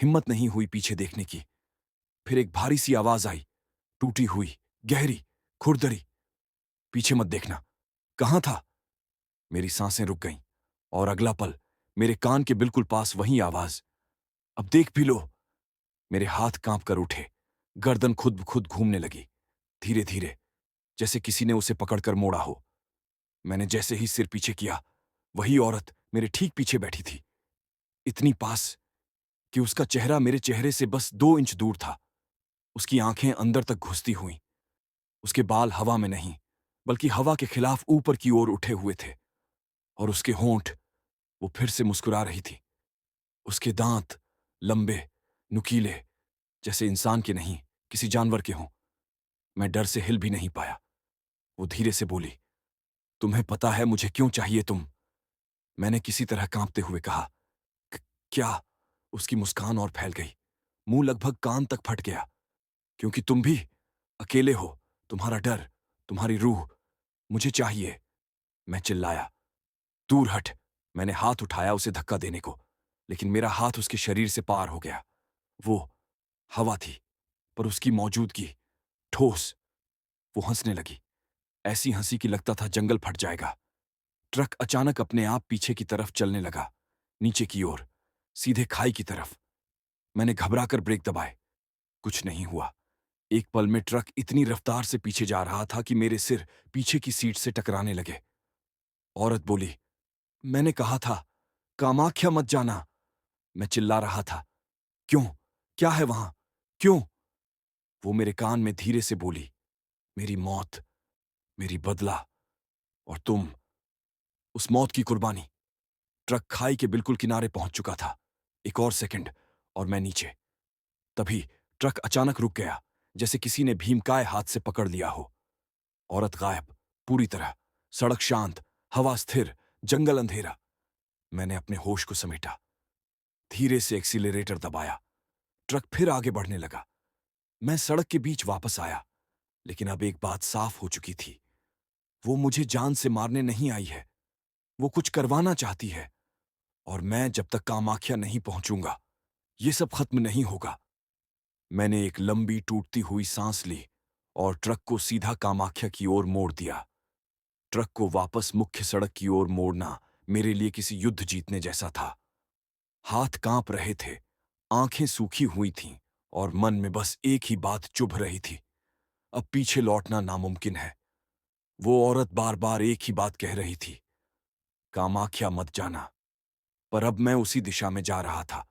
हिम्मत नहीं हुई पीछे देखने की। फिर एक भारी सी आवाज आई, टूटी हुई, गहरी, खुरदरी। पीछे मत देखना। कहां था? मेरी सांसें रुक गईं, और अगला पल मेरे कान के बिल्कुल पास वही आवाज, अब देख भी लो। मेरे हाथ कांप कर उठे। गर्दन खुद ब खुद घूमने लगी, धीरे धीरे, जैसे किसी ने उसे पकड़कर मोड़ा हो। मैंने जैसे ही सिर पीछे किया, वही औरत मेरे ठीक पीछे बैठी थी, इतनी पास कि उसका चेहरा मेरे चेहरे से बस 2 इंच दूर था। उसकी आंखें अंदर तक घुसती हुईं। उसके बाल हवा में नहीं, बल्कि हवा के खिलाफ ऊपर की ओर उठे हुए थे। और उसके होंठ, वो फिर से मुस्कुरा रही थी। उसके दांत लंबे, नुकीले, जैसे इंसान के नहीं, किसी जानवर के हों। मैं डर से हिल भी नहीं पाया। वो धीरे से बोली, तुम्हें पता है मुझे क्यों चाहिए तुम? मैंने किसी तरह कांपते हुए कहा, "क- क्या?" उसकी मुस्कान और फैल गई। मुंह लगभग कान तक फट गया। क्योंकि तुम भी अकेले हो, तुम्हारा डर, तुम्हारी रूह, मुझे चाहिए। मैं चिल्लाया, दूर हट। मैंने हाथ उठाया उसे धक्का देने को, लेकिन मेरा हाथ उसके शरीर से पार हो गया। वो हवा थी, पर उसकी मौजूदगी ठोस। वो हंसने लगी, ऐसी हंसी कि लगता था जंगल फट जाएगा। ट्रक अचानक अपने आप पीछे की तरफ चलने लगा, नीचे की ओर, सीधे खाई की तरफ। मैंने घबराकर ब्रेक दबाए। कुछ नहीं हुआ। एक पल में ट्रक इतनी रफ्तार से पीछे जा रहा था कि मेरे सिर पीछे की सीट से टकराने लगे। औरत बोली, मैंने कहा था, कामाख्या मत जाना। मैं चिल्ला रहा था, क्यों? क्या है वहां? क्यों? वो मेरे कान में धीरे से बोली, मेरी मौत, मेरी बदला, और तुम, उस मौत की कुर्बानी। ट्रक खाई के बिल्कुल किनारे पहुंच चुका था। एक और सेकंड और मैं नीचे। तभी ट्रक अचानक रुक गया। जैसे किसी ने भीमकाय हाथ से पकड़ लिया हो। औरत गायब, पूरी तरह। सड़क शांत, हवा स्थिर, जंगल अंधेरा। मैंने अपने होश को समेटा, धीरे से एक्सीलरेटर दबाया। ट्रक फिर आगे बढ़ने लगा। मैं सड़क के बीच वापस आया, लेकिन अब एक बात साफ हो चुकी थी। वो मुझे जान से मारने नहीं आई है, वो कुछ करवाना चाहती है। और मैं जब तक कामाख्या नहीं पहुंचूंगा, ये सब खत्म नहीं होगा। मैंने एक लंबी टूटती हुई सांस ली और ट्रक को सीधा कामाख्या की ओर मोड़ दिया। ट्रक को वापस मुख्य सड़क की ओर मोड़ना मेरे लिए किसी युद्ध जीतने जैसा था। हाथ कांप रहे थे, आंखें सूखी हुई थीं और मन में बस एक ही बात चुभ रही थी, अब पीछे लौटना नामुमकिन है। वो औरत बार बार एक ही बात कह रही थी, कामाख्या मत जाना। पर अब मैं उसी दिशा में जा रहा था,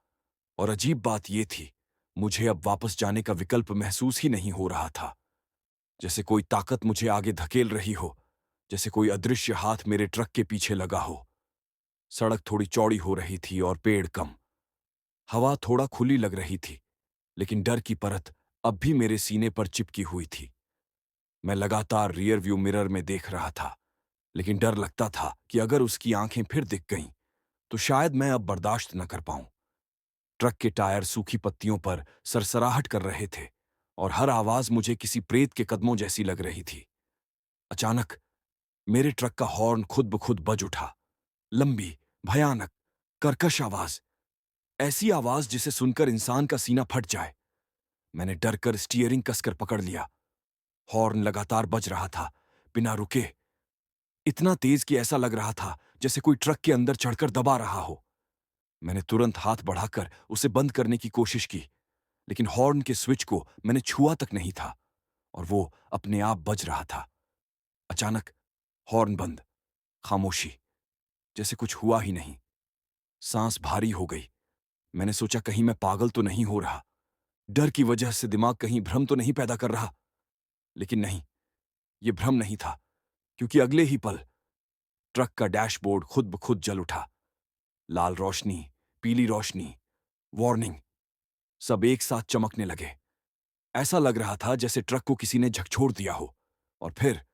और अजीब बात यह थी, मुझे अब वापस जाने का विकल्प महसूस ही नहीं हो रहा था। जैसे कोई ताकत मुझे आगे धकेल रही हो, जैसे कोई अदृश्य हाथ मेरे ट्रक के पीछे लगा हो। सड़क थोड़ी चौड़ी हो रही थी और पेड़ कम। हवा थोड़ा खुली लग रही थी, लेकिन डर की परत अब भी मेरे सीने पर चिपकी हुई थी। मैं लगातार रियर व्यू मिरर में देख रहा था, लेकिन डर लगता था कि अगर उसकी आंखें फिर दिख गईं, तो शायद मैं अब बर्दाश्त न कर पाऊं। ट्रक के टायर सूखी पत्तियों पर सरसराहट कर रहे थे, और हर आवाज मुझे किसी प्रेत के कदमों जैसी लग रही थी। अचानक मेरे ट्रक का हॉर्न खुद ब खुद बज उठा। लंबी, भयानक, कर्कश आवाज। ऐसी आवाज जिसे सुनकर इंसान का सीना फट जाए। मैंने डर कर स्टीयरिंग कसकर पकड़ लिया। हॉर्न लगातार बज रहा था, बिना रुके। इतना तेज कि ऐसा लग रहा था जैसे कोई ट्रक के अंदर चढ़कर दबा रहा हो। मैंने तुरंत हाथ बढ़ाकर उसे बंद करने की कोशिश की, लेकिन हॉर्न के स्विच को मैंने छुआ तक नहीं था, और वो अपने आप बज रहा था। अचानक हॉर्न बंद, खामोशी, जैसे कुछ हुआ ही नहीं। सांस भारी हो गई। मैंने सोचा कहीं मैं पागल तो नहीं हो रहा, डर की वजह से दिमाग कहीं भ्रम तो नहीं पैदा कर रहा। लेकिन नहीं, ये भ्रम नहीं था, क्योंकि अगले ही पल ट्रक का डैशबोर्ड खुद ब खुद जल उठा। लाल रोशनी, पीली रोशनी, वार्निंग, सब एक साथ चमकने लगे। ऐसा लग रहा था जैसे ट्रक को किसी ने झकझोर दिया हो। और फिर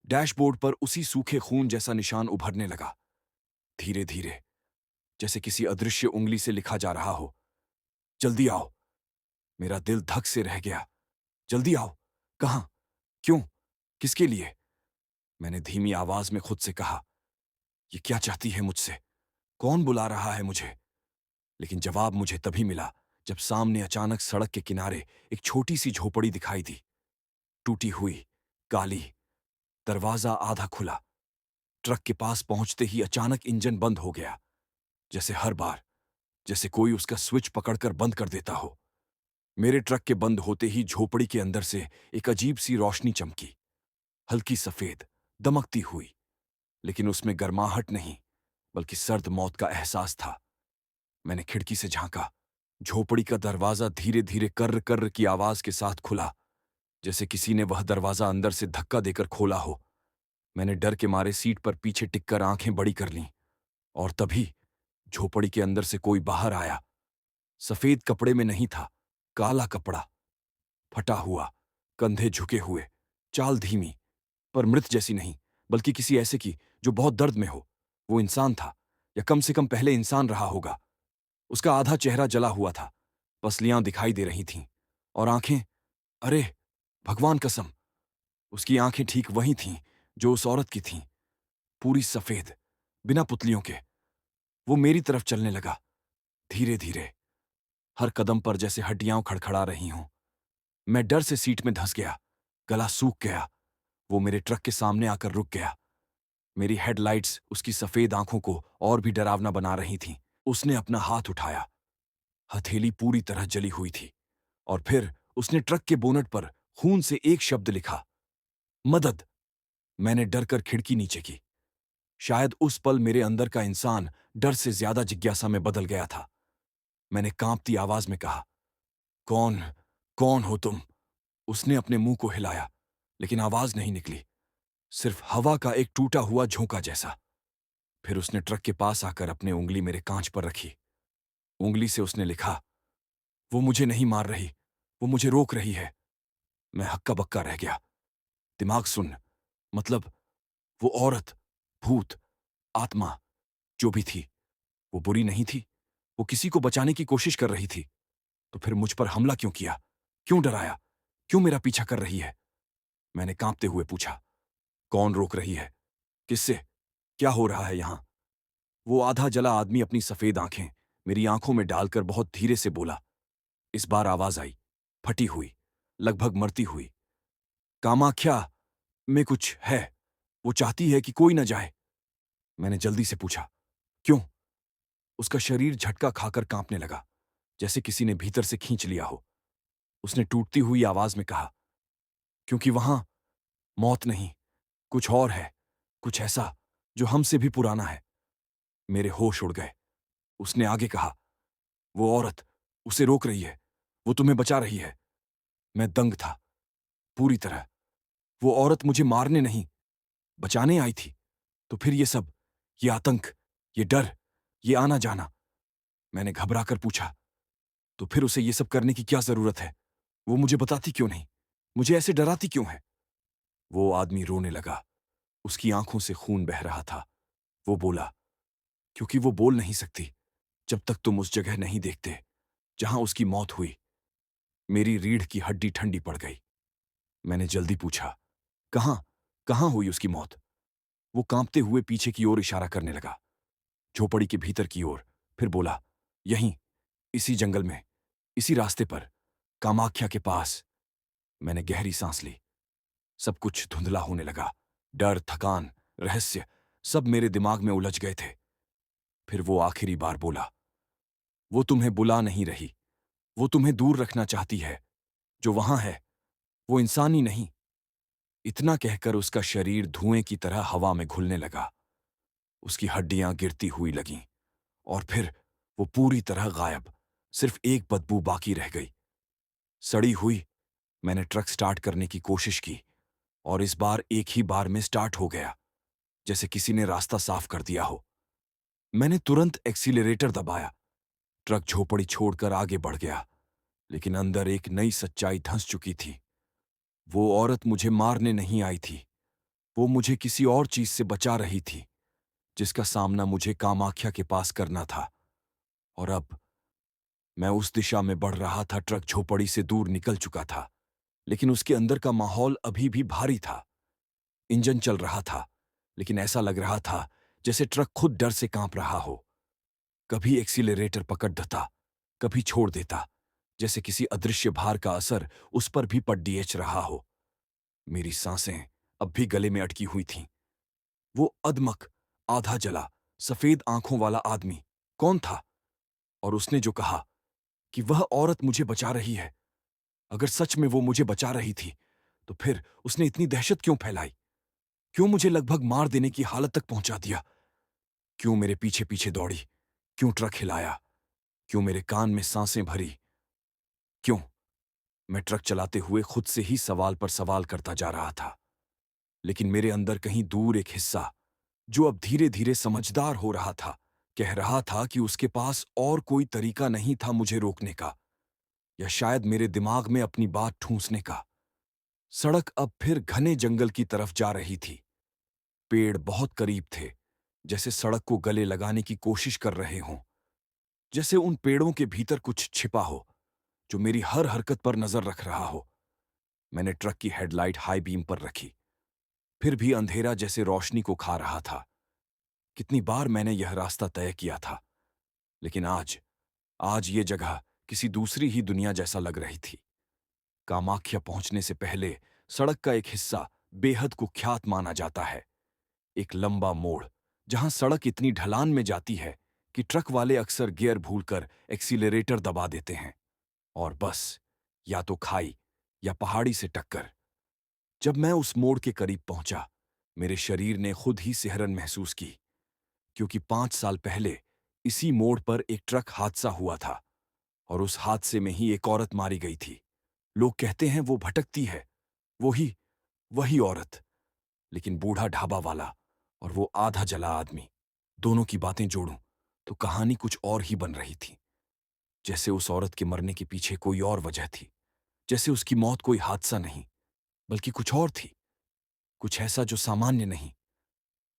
डैशबोर्ड पर उसी सूखे खून जैसा निशान उभरने लगा, धीरे धीरे, जैसे किसी अदृश्य उंगली से लिखा जा रहा हो, जल्दी आओ। मेरा दिल धक से रह गया। जल्दी आओ? कहां? क्यों? किसके लिए? मैंने धीमी आवाज में खुद से कहा, ये क्या चाहती है मुझसे? कौन बुला रहा है मुझे? लेकिन जवाब मुझे तभी मिला जब सामने अचानक सड़क के किनारे एक छोटी सी झोपड़ी दिखाई दी। टूटी हुई, काली, दरवाजा आधा खुला। ट्रक के पास पहुंचते ही अचानक इंजन बंद हो गया, जैसे हर बार, जैसे कोई उसका स्विच पकड़कर बंद कर देता हो। मेरे ट्रक के बंद होते ही झोपड़ी के अंदर से एक अजीब सी रोशनी चमकी, हल्की सफेद, दमकती हुई, लेकिन उसमें गर्माहट नहीं, बल्कि सर्द मौत का एहसास था। मैंने खिड़की से झांका। झोपड़ी का दरवाजा धीरे धीरे कर्र कर्र की आवाज के साथ खुला, जैसे किसी ने वह दरवाजा अंदर से धक्का देकर खोला हो। मैंने डर के मारे सीट पर पीछे टिककर आंखें बड़ी कर लीं, और तभी झोपड़ी के अंदर से कोई बाहर आया। सफेद कपड़े में नहीं था, काला कपड़ा, फटा हुआ, कंधे झुके हुए, चाल धीमी, पर मृत जैसी नहीं, बल्कि किसी ऐसे की जो बहुत दर्द में हो। वो इंसान था, या कम से कम पहले इंसान रहा होगा। उसका आधा चेहरा जला हुआ था, पसलियां दिखाई दे रही थीं, और आंखें, अरे भगवान कसम, उसकी आंखें ठीक वही थीं जो उस औरत की थीं, पूरी सफेद, बिना पुतलियों के। वो मेरी तरफ चलने लगा, धीरे धीरे, हर कदम पर जैसे हड्डियां खड़खड़ा रही हों। मैं डर से सीट में धंस गया, गला सूख गया। वो मेरे ट्रक के सामने आकर रुक गया। मेरी हेडलाइट्स उसकी सफेद आंखों को और भी डरावना बना रही थीं। उसने अपना हाथ उठाया, हथेली पूरी तरह जली हुई थी, और फिर उसने ट्रक के बोनट पर खून से एक शब्द लिखा, मदद। मैंने डर कर खिड़की नीचे की। शायद उस पल मेरे अंदर का इंसान डर से ज्यादा जिज्ञासा में बदल गया था। मैंने कांपती आवाज में कहा, कौन, कौन हो तुम? उसने अपने मुंह को हिलाया, लेकिन आवाज नहीं निकली, सिर्फ हवा का एक टूटा हुआ झोंका जैसा। फिर उसने ट्रक के पास आकर अपनी उंगली मेरे कांच पर रखी। उंगली से उसने लिखा, वो मुझे नहीं मार रही, वो मुझे रोक रही है। मैं हक्का बक्का रह गया। दिमाग सुन्न। मतलब वो औरत, भूत, आत्मा, जो भी थी, वो बुरी नहीं थी। वो किसी को बचाने की कोशिश कर रही थी। तो फिर मुझ पर हमला क्यों किया? क्यों डराया? क्यों मेरा पीछा कर रही है? मैंने कांपते हुए पूछा। कौन रोक रही है? किससे? क्या हो रहा है यहां? वो आधा जला आदमी अपनी सफेद आंखें मेरी आंखों में डालकर बहुत धीरे से बोला। इस बार आवाज आई, फटी हुई, लगभग मरती हुई। कामाख्या में कुछ है। वो चाहती है कि कोई न जाए। मैंने जल्दी से पूछा, क्यों? उसका शरीर झटका खाकर कांपने लगा, जैसे किसी ने भीतर से खींच लिया हो। उसने टूटती हुई आवाज में कहा, क्योंकि वहां मौत नहीं, कुछ और है, कुछ ऐसा जो हमसे भी पुराना है। मेरे होश उड़ गए। उसने आगे कहा, वो औरत उसे रोक रही है, वो तुम्हें बचा रही है। मैं दंग था, पूरी तरह। वो औरत मुझे मारने नहीं, बचाने आई थी। तो फिर ये सब, ये आतंक, ये डर, ये आना जाना। मैंने घबराकर पूछा, तो फिर उसे ये सब करने की क्या जरूरत है? वो मुझे बताती क्यों नहीं? मुझे ऐसे डराती क्यों है? वो आदमी रोने लगा। उसकी आंखों से खून बह रहा था। वो बोला, क्योंकि वो बोल नहीं सकती जब तक तुम उस जगह नहीं देखते जहां उसकी मौत हुई। मेरी रीढ़ की हड्डी ठंडी पड़ गई। मैंने जल्दी पूछा, कहां कहां हुई उसकी मौत? वो कांपते हुए पीछे की ओर इशारा करने लगा, झोपड़ी के भीतर की ओर। फिर बोला, यहीं, इसी जंगल में, इसी रास्ते पर, कामाख्या के पास। मैंने गहरी सांस ली। सब कुछ धुंधला होने लगा। डर, थकान, रहस्य, सब मेरे दिमाग में उलझ गए थे। फिर वो आखिरी बार बोला, वो तुम्हें बुला नहीं रही, वो तुम्हें दूर रखना चाहती है। जो वहां है वो इंसानी नहीं। इतना कहकर उसका शरीर धुएं की तरह हवा में घुलने लगा। उसकी हड्डियां गिरती हुई लगीं और फिर वो पूरी तरह गायब। सिर्फ एक बदबू बाकी रह गई, सड़ी हुई। मैंने ट्रक स्टार्ट करने की कोशिश की और इस बार एक ही बार में स्टार्ट हो गया, जैसे किसी ने रास्ता साफ कर दिया हो। मैंने तुरंत एक्सीलरेटर दबाया। ट्रक झोपड़ी छोड़कर आगे बढ़ गया, लेकिन अंदर एक नई सच्चाई धंस चुकी थी। वो औरत मुझे मारने नहीं आई थी। वो मुझे किसी और चीज से बचा रही थी, जिसका सामना मुझे कामाख्या के पास करना था। और अब मैं उस दिशा में बढ़ रहा था। ट्रक झोपड़ी से दूर निकल चुका था, लेकिन उसके अंदर का माहौल अभी भी भारी था। इंजन चल रहा था, लेकिन ऐसा लग रहा था जैसे ट्रक खुद डर से कांप रहा हो। कभी एक्सीलरेटर पकड़ देता, कभी छोड़ देता, जैसे किसी अदृश्य भार का असर उस पर भी पड़ रहा हो। मेरी सांसें अब भी गले में अटकी हुई थीं। वो अधमक, आधा जला, सफेद आंखों वाला आदमी कौन था? और उसने जो कहा कि वह औरत मुझे बचा रही है, अगर सच में वो मुझे बचा रही थी, तो फिर उसने इतनी दहशत क्यों फैलाई? क्यों मुझे लगभग मार देने की हालत तक पहुंचा दिया? क्यों मेरे पीछे पीछे दौड़ी? क्यों ट्रक हिलाया? क्यों मेरे कान में सांसें भरी? क्यों? मैं ट्रक चलाते हुए खुद से ही सवाल पर सवाल करता जा रहा था। लेकिन मेरे अंदर कहीं दूर एक हिस्सा, जो अब धीरे धीरे समझदार हो रहा था, कह रहा था कि उसके पास और कोई तरीका नहीं था मुझे रोकने का, या शायद मेरे दिमाग में अपनी बात ठूंसने का। सड़क अब फिर घने जंगल की तरफ जा रही थी। पेड़ बहुत करीब थे, जैसे सड़क को गले लगाने की कोशिश कर रहे हों। जैसे उन पेड़ों के भीतर कुछ छिपा हो, जो मेरी हर हरकत पर नजर रख रहा हो। मैंने ट्रक की हेडलाइट हाई बीम पर रखी। फिर भी अंधेरा जैसे रोशनी को खा रहा था। कितनी बार मैंने यह रास्ता तय किया था, लेकिन आज आज ये जगह किसी दूसरी ही दुनिया जैसा लग रही थी। कामाख्या पहुंचने से पहले सड़क का एक हिस्सा बेहद कुख्यात माना जाता है। एक लंबा मोड़, जहां सड़क इतनी ढलान में जाती है कि ट्रक वाले अक्सर गियर भूलकर एक्सीलरेटर दबा देते हैं, और बस या तो खाई या पहाड़ी से टक्कर। जब मैं उस मोड़ के करीब पहुंचा, मेरे शरीर ने खुद ही सिहरन महसूस की, क्योंकि 5 साल पहले इसी मोड़ पर एक ट्रक हादसा हुआ था, और उस हादसे में ही एक औरत मारी गई थी। लोग कहते हैं वो भटकती है, वही वही औरत, लेकिन बूढ़ा ढाबा वाला और वो आधा जला आदमी, दोनों की बातें जोड़ूं तो कहानी कुछ और ही बन रही थी। जैसे उस औरत के मरने के पीछे कोई और वजह थी, जैसे उसकी मौत कोई हादसा नहीं, बल्कि कुछ और थी, कुछ ऐसा जो सामान्य नहीं।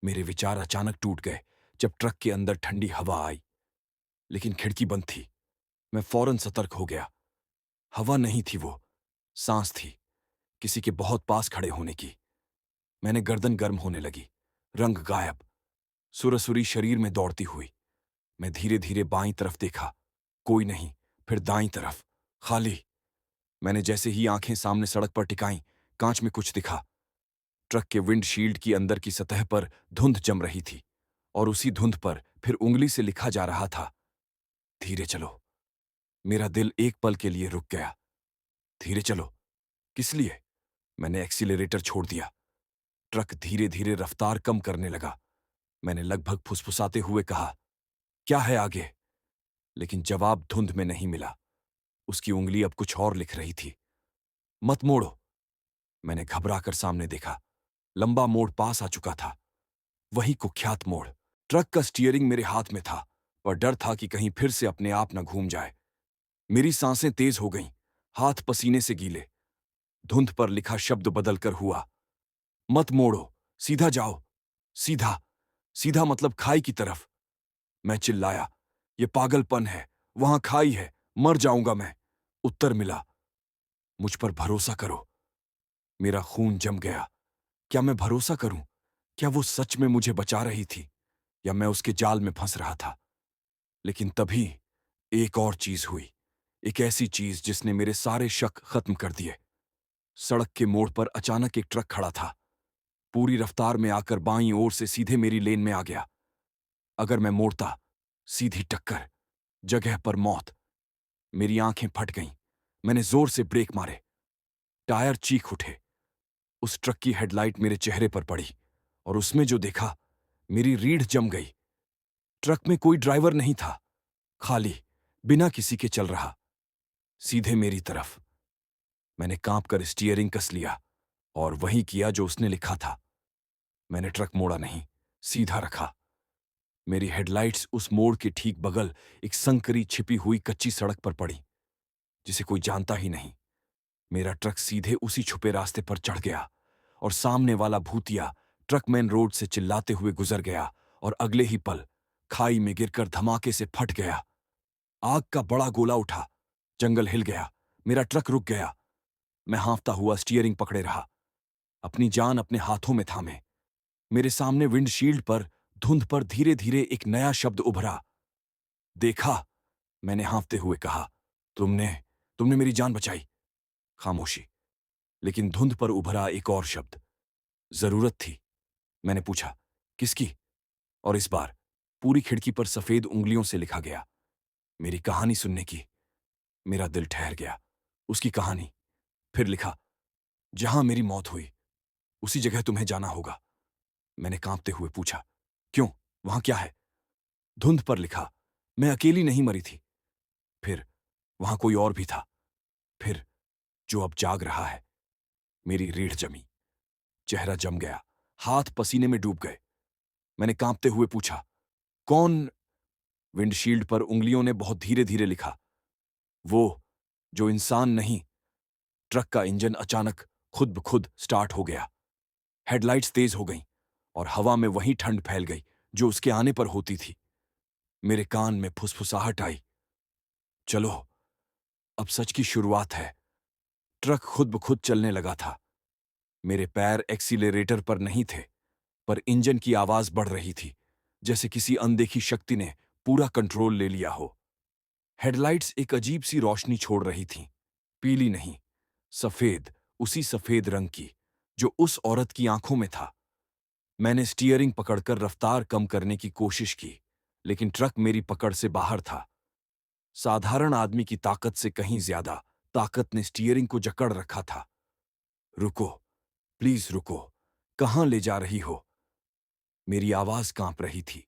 मेरे विचार अचानक टूट गए जब ट्रक के अंदर ठंडी हवा आई, लेकिन खिड़की बंद थी। मैं फौरन सतर्क हो गया। हवा नहीं थी वो, सांस थी, किसी के बहुत पास खड़े होने की। मैंने गर्दन गर्म होने लगी, रंग गायब, सुरसुरी शरीर में दौड़ती हुई। मैं धीरे धीरे बाईं तरफ देखा, कोई नहीं। फिर दाईं तरफ, खाली। मैंने जैसे ही आंखें सामने सड़क पर टिकाईं, कांच में कुछ दिखा। ट्रक के विंडशील्ड की अंदर की सतह पर धुंध जम रही थी, और उसी धुंध पर फिर उंगली से लिखा जा रहा था, धीरे चलो। मेरा दिल एक पल के लिए रुक गया। धीरे चलो? किस लिए? मैंने एक्सीलरेटर छोड़ दिया। ट्रक धीरे धीरे रफ्तार कम करने लगा। मैंने लगभग फुसफुसाते हुए कहा, क्या है आगे? लेकिन जवाब धुंध में नहीं मिला। उसकी उंगली अब कुछ और लिख रही थी। मत मोड़ो। मैंने घबराकर सामने देखा। लंबा मोड़ पास आ चुका था, वही कुख्यात मोड़। ट्रक का स्टीयरिंग मेरे हाथ में था, पर डर था कि कहीं फिर से अपने आप न घूम जाए। मेरी सांसें तेज हो गईं, हाथ पसीने से गीले। धुंध पर लिखा शब्द बदलकर हुआ, मत मोड़ो, सीधा जाओ। सीधा? सीधा मतलब खाई की तरफ। मैं चिल्लाया, ये पागलपन है, वहां खाई है, मर जाऊंगा मैं। उत्तर मिला, मुझ पर भरोसा करो। मेरा खून जम गया। क्या मैं भरोसा करूं? क्या वो सच में मुझे बचा रही थी, या मैं उसके जाल में फंस रहा था? लेकिन तभी एक और चीज हुई, एक ऐसी चीज जिसने मेरे सारे शक खत्म कर दिए। सड़क के मोड़ पर अचानक एक ट्रक खड़ा था, पूरी रफ्तार में आकर बाईं ओर से सीधे मेरी लेन में आ गया। अगर मैं मोड़ता, सीधी टक्कर, जगह पर मौत। मेरी आंखें फट गईं। मैंने जोर से ब्रेक मारे। टायर चीख उठे। उस ट्रक की हेडलाइट मेरे चेहरे पर पड़ी, और उसमें जो देखा, मेरी रीढ़ जम गई। ट्रक में कोई ड्राइवर नहीं था, खाली, बिना किसी के चल रहा, सीधे मेरी तरफ। मैंने कांप कर स्टीयरिंग कस लिया, और वही किया जो उसने लिखा था। मैंने ट्रक मोड़ा नहीं, सीधा रखा। मेरी हेडलाइट्स उस मोड़ के ठीक बगल एक संकरी छिपी हुई कच्ची सड़क पर पड़ी, जिसे कोई जानता ही नहीं। मेरा ट्रक सीधे उसी छुपे रास्ते पर चढ़ गया, और सामने वाला भूतिया ट्रक मेन रोड से चिल्लाते हुए गुजर गया, और अगले ही पल खाई में गिरकर धमाके से फट गया। आग का बड़ा गोला उठा, जंगल हिल गया, मेरा ट्रक रुक गया। मैं हांफता हुआ स्टीयरिंग पकड़े रहा, अपनी जान अपने हाथों में थामे। मेरे सामने विंडशील्ड पर धुंध पर धीरे धीरे एक नया शब्द उभरा। देखा? मैंने हांफते हुए कहा। तुमने तुमने मेरी जान बचाई। खामोशी। लेकिन धुंध पर उभरा एक और शब्द, जरूरत थी। मैंने पूछा, किसकी? और इस बार पूरी खिड़की पर सफेद उंगलियों से लिखा गया, मेरी कहानी सुनने की। मेरा दिल ठहर गया। उसकी कहानी। फिर लिखा, जहां मेरी मौत हुई, उसी जगह तुम्हें जाना होगा। मैंने कांपते हुए पूछा, क्यों? वहां क्या है? धुंध पर लिखा, मैं अकेली नहीं मरी थी। फिर, वहां कोई और भी था। फिर, जो अब जाग रहा है। मेरी रीढ़ जमी, चेहरा जम गया, हाथ पसीने में डूब गए। मैंने कांपते हुए पूछा, कौन? विंडशील्ड पर उंगलियों ने बहुत धीरे धीरे लिखा, वो जो इंसान नहीं। ट्रक का इंजन अचानक खुद ब खुद स्टार्ट हो गया। हेडलाइट्स तेज हो गईं, और हवा में वही ठंड फैल गई जो उसके आने पर होती थी। मेरे कान में फुसफुसाहट आई, चलो, अब सच की शुरुआत है। ट्रक खुद ब खुद चलने लगा था। मेरे पैर एक्सीलरेटर पर नहीं थे, पर इंजन की आवाज बढ़ रही थी, जैसे किसी अनदेखी शक्ति ने पूरा कंट्रोल ले लिया हो। हेडलाइट्स एक अजीब सी रोशनी छोड़ रही थीं, पीली नहीं, सफेद, उसी सफेद रंग की जो उस औरत की आंखों में था। मैंने स्टीयरिंग पकड़कर रफ्तार कम करने की कोशिश की, लेकिन ट्रक मेरी पकड़ से बाहर था। साधारण आदमी की ताकत से कहीं ज्यादा ताकत ने स्टीयरिंग को जकड़ रखा था। रुको, प्लीज रुको, कहां ले जा रही हो? मेरी आवाज कांप रही थी।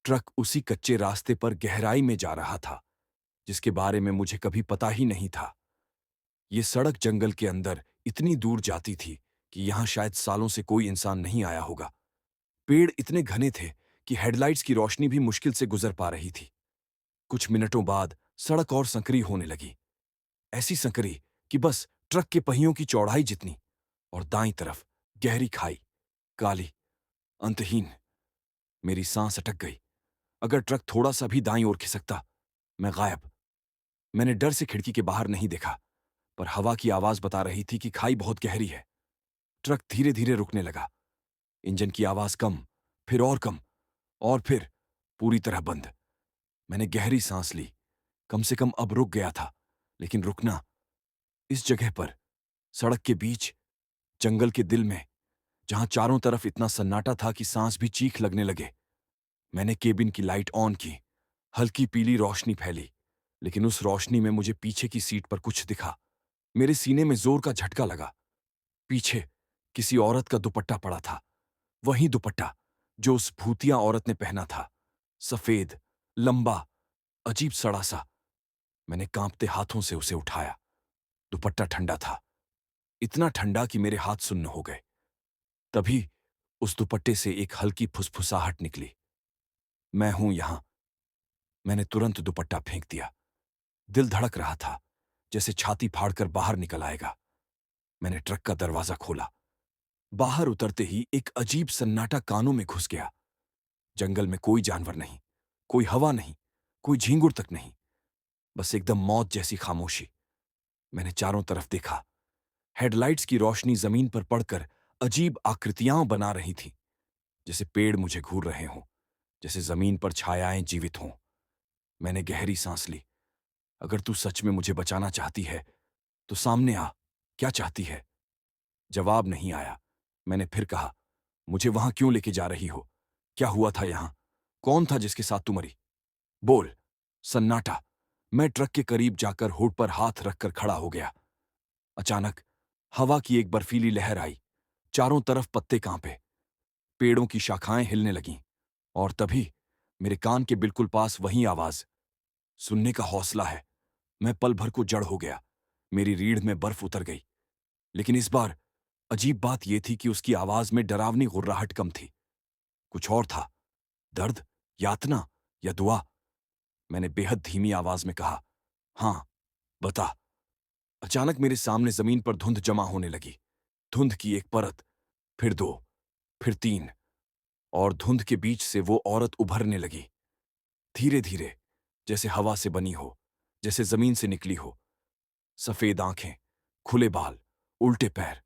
ट्रक उसी कच्चे रास्ते पर गहराई में जा रहा था, जिसके बारे में मुझे कभी पता ही नहीं था। ये सड़क जंगल के अंदर इतनी दूर जाती थी कि यहां शायद सालों से कोई इंसान नहीं आया होगा। पेड़ इतने घने थे कि हेडलाइट्स की रोशनी भी मुश्किल से गुजर पा रही थी। कुछ मिनटों बाद सड़क और संकरी होने लगी, ऐसी संकरी कि बस ट्रक के पहियों की चौड़ाई जितनी, और दाईं तरफ गहरी खाई, काली, अंतहीन। मेरी सांस अटक गई। अगर ट्रक थोड़ा सा भी दाईं ओर खिसकता, मैं गायब। मैंने डर से खिड़की के बाहर नहीं देखा, पर हवा की आवाज बता रही थी कि खाई बहुत गहरी है। ट्रक धीरे धीरे रुकने लगा। इंजन की आवाज कम, फिर और कम, और फिर पूरी तरह बंद। मैंने गहरी सांस ली। कम से कम अब रुक गया था। लेकिन रुकना, इस जगह पर, सड़क के बीच, जंगल के दिल में, जहां चारों तरफ इतना सन्नाटा था कि सांस भी चीख लगने लगे। मैंने केबिन की लाइट ऑन की। हल्की पीली रोशनी फैली, लेकिन उस रोशनी में मुझे पीछे की सीट पर कुछ दिखा। मेरे सीने में जोर का झटका लगा। पीछे किसी औरत का दुपट्टा पड़ा था। वही दुपट्टा जो उस भूतिया औरत ने पहना था। सफेद, लंबा, अजीब सड़ा सा। मैंने कांपते हाथों से उसे उठाया। दुपट्टा ठंडा था, इतना ठंडा कि मेरे हाथ सुन्न हो गए। तभी उस दुपट्टे से एक हल्की फुसफुसाहट निकली। मैं हूं यहां। मैंने तुरंत दुपट्टा फेंक दिया। दिल धड़क रहा था, जैसे छाती फाड़कर बाहर निकल आएगा। मैंने ट्रक का दरवाजा खोला। बाहर उतरते ही एक अजीब सन्नाटा कानों में घुस गया। जंगल में कोई जानवर नहीं, कोई हवा नहीं, कोई झींगुर तक नहीं। बस एकदम मौत जैसी खामोशी। मैंने चारों तरफ देखा। हेडलाइट्स की रोशनी जमीन पर पड़कर अजीब आकृतियां बना रही थी, जैसे पेड़ मुझे घूर रहे हों, जैसे जमीन पर छायाएं जीवित हों। मैंने गहरी सांस ली। अगर तू सच में मुझे बचाना चाहती है तो सामने आ। क्या चाहती है? जवाब नहीं आया। मैंने फिर कहा, मुझे वहां क्यों लेके जा रही हो? क्या हुआ था यहां? कौन था जिसके साथ तू मरी? बोल। सन्नाटा। मैं ट्रक के करीब जाकर होठ पर हाथ रखकर खड़ा हो गया। अचानक हवा की एक बर्फीली लहर आई। चारों तरफ पत्ते कांपे, पेड़ों की शाखाएं हिलने लगीं, और तभी मेरे कान के बिल्कुल पास वही आवाज। सुनने का हौसला है। मैं पल भर को जड़ हो गया। मेरी रीढ़ में बर्फ उतर गई। लेकिन इस बार अजीब बात यह थी कि उसकी आवाज में डरावनी गुर्राहट कम थी। कुछ और था। दर्द, यातना, या दुआ। मैंने बेहद धीमी आवाज में कहा, हां, बता। अचानक मेरे सामने जमीन पर धुंध जमा होने लगी। धुंध की एक परत, फिर दो, फिर तीन, और धुंध के बीच से वो औरत उभरने लगी। धीरे धीरे, जैसे हवा से बनी हो, जैसे जमीन से निकली हो। सफेद आंखें, खुले बाल, उल्टे पैर।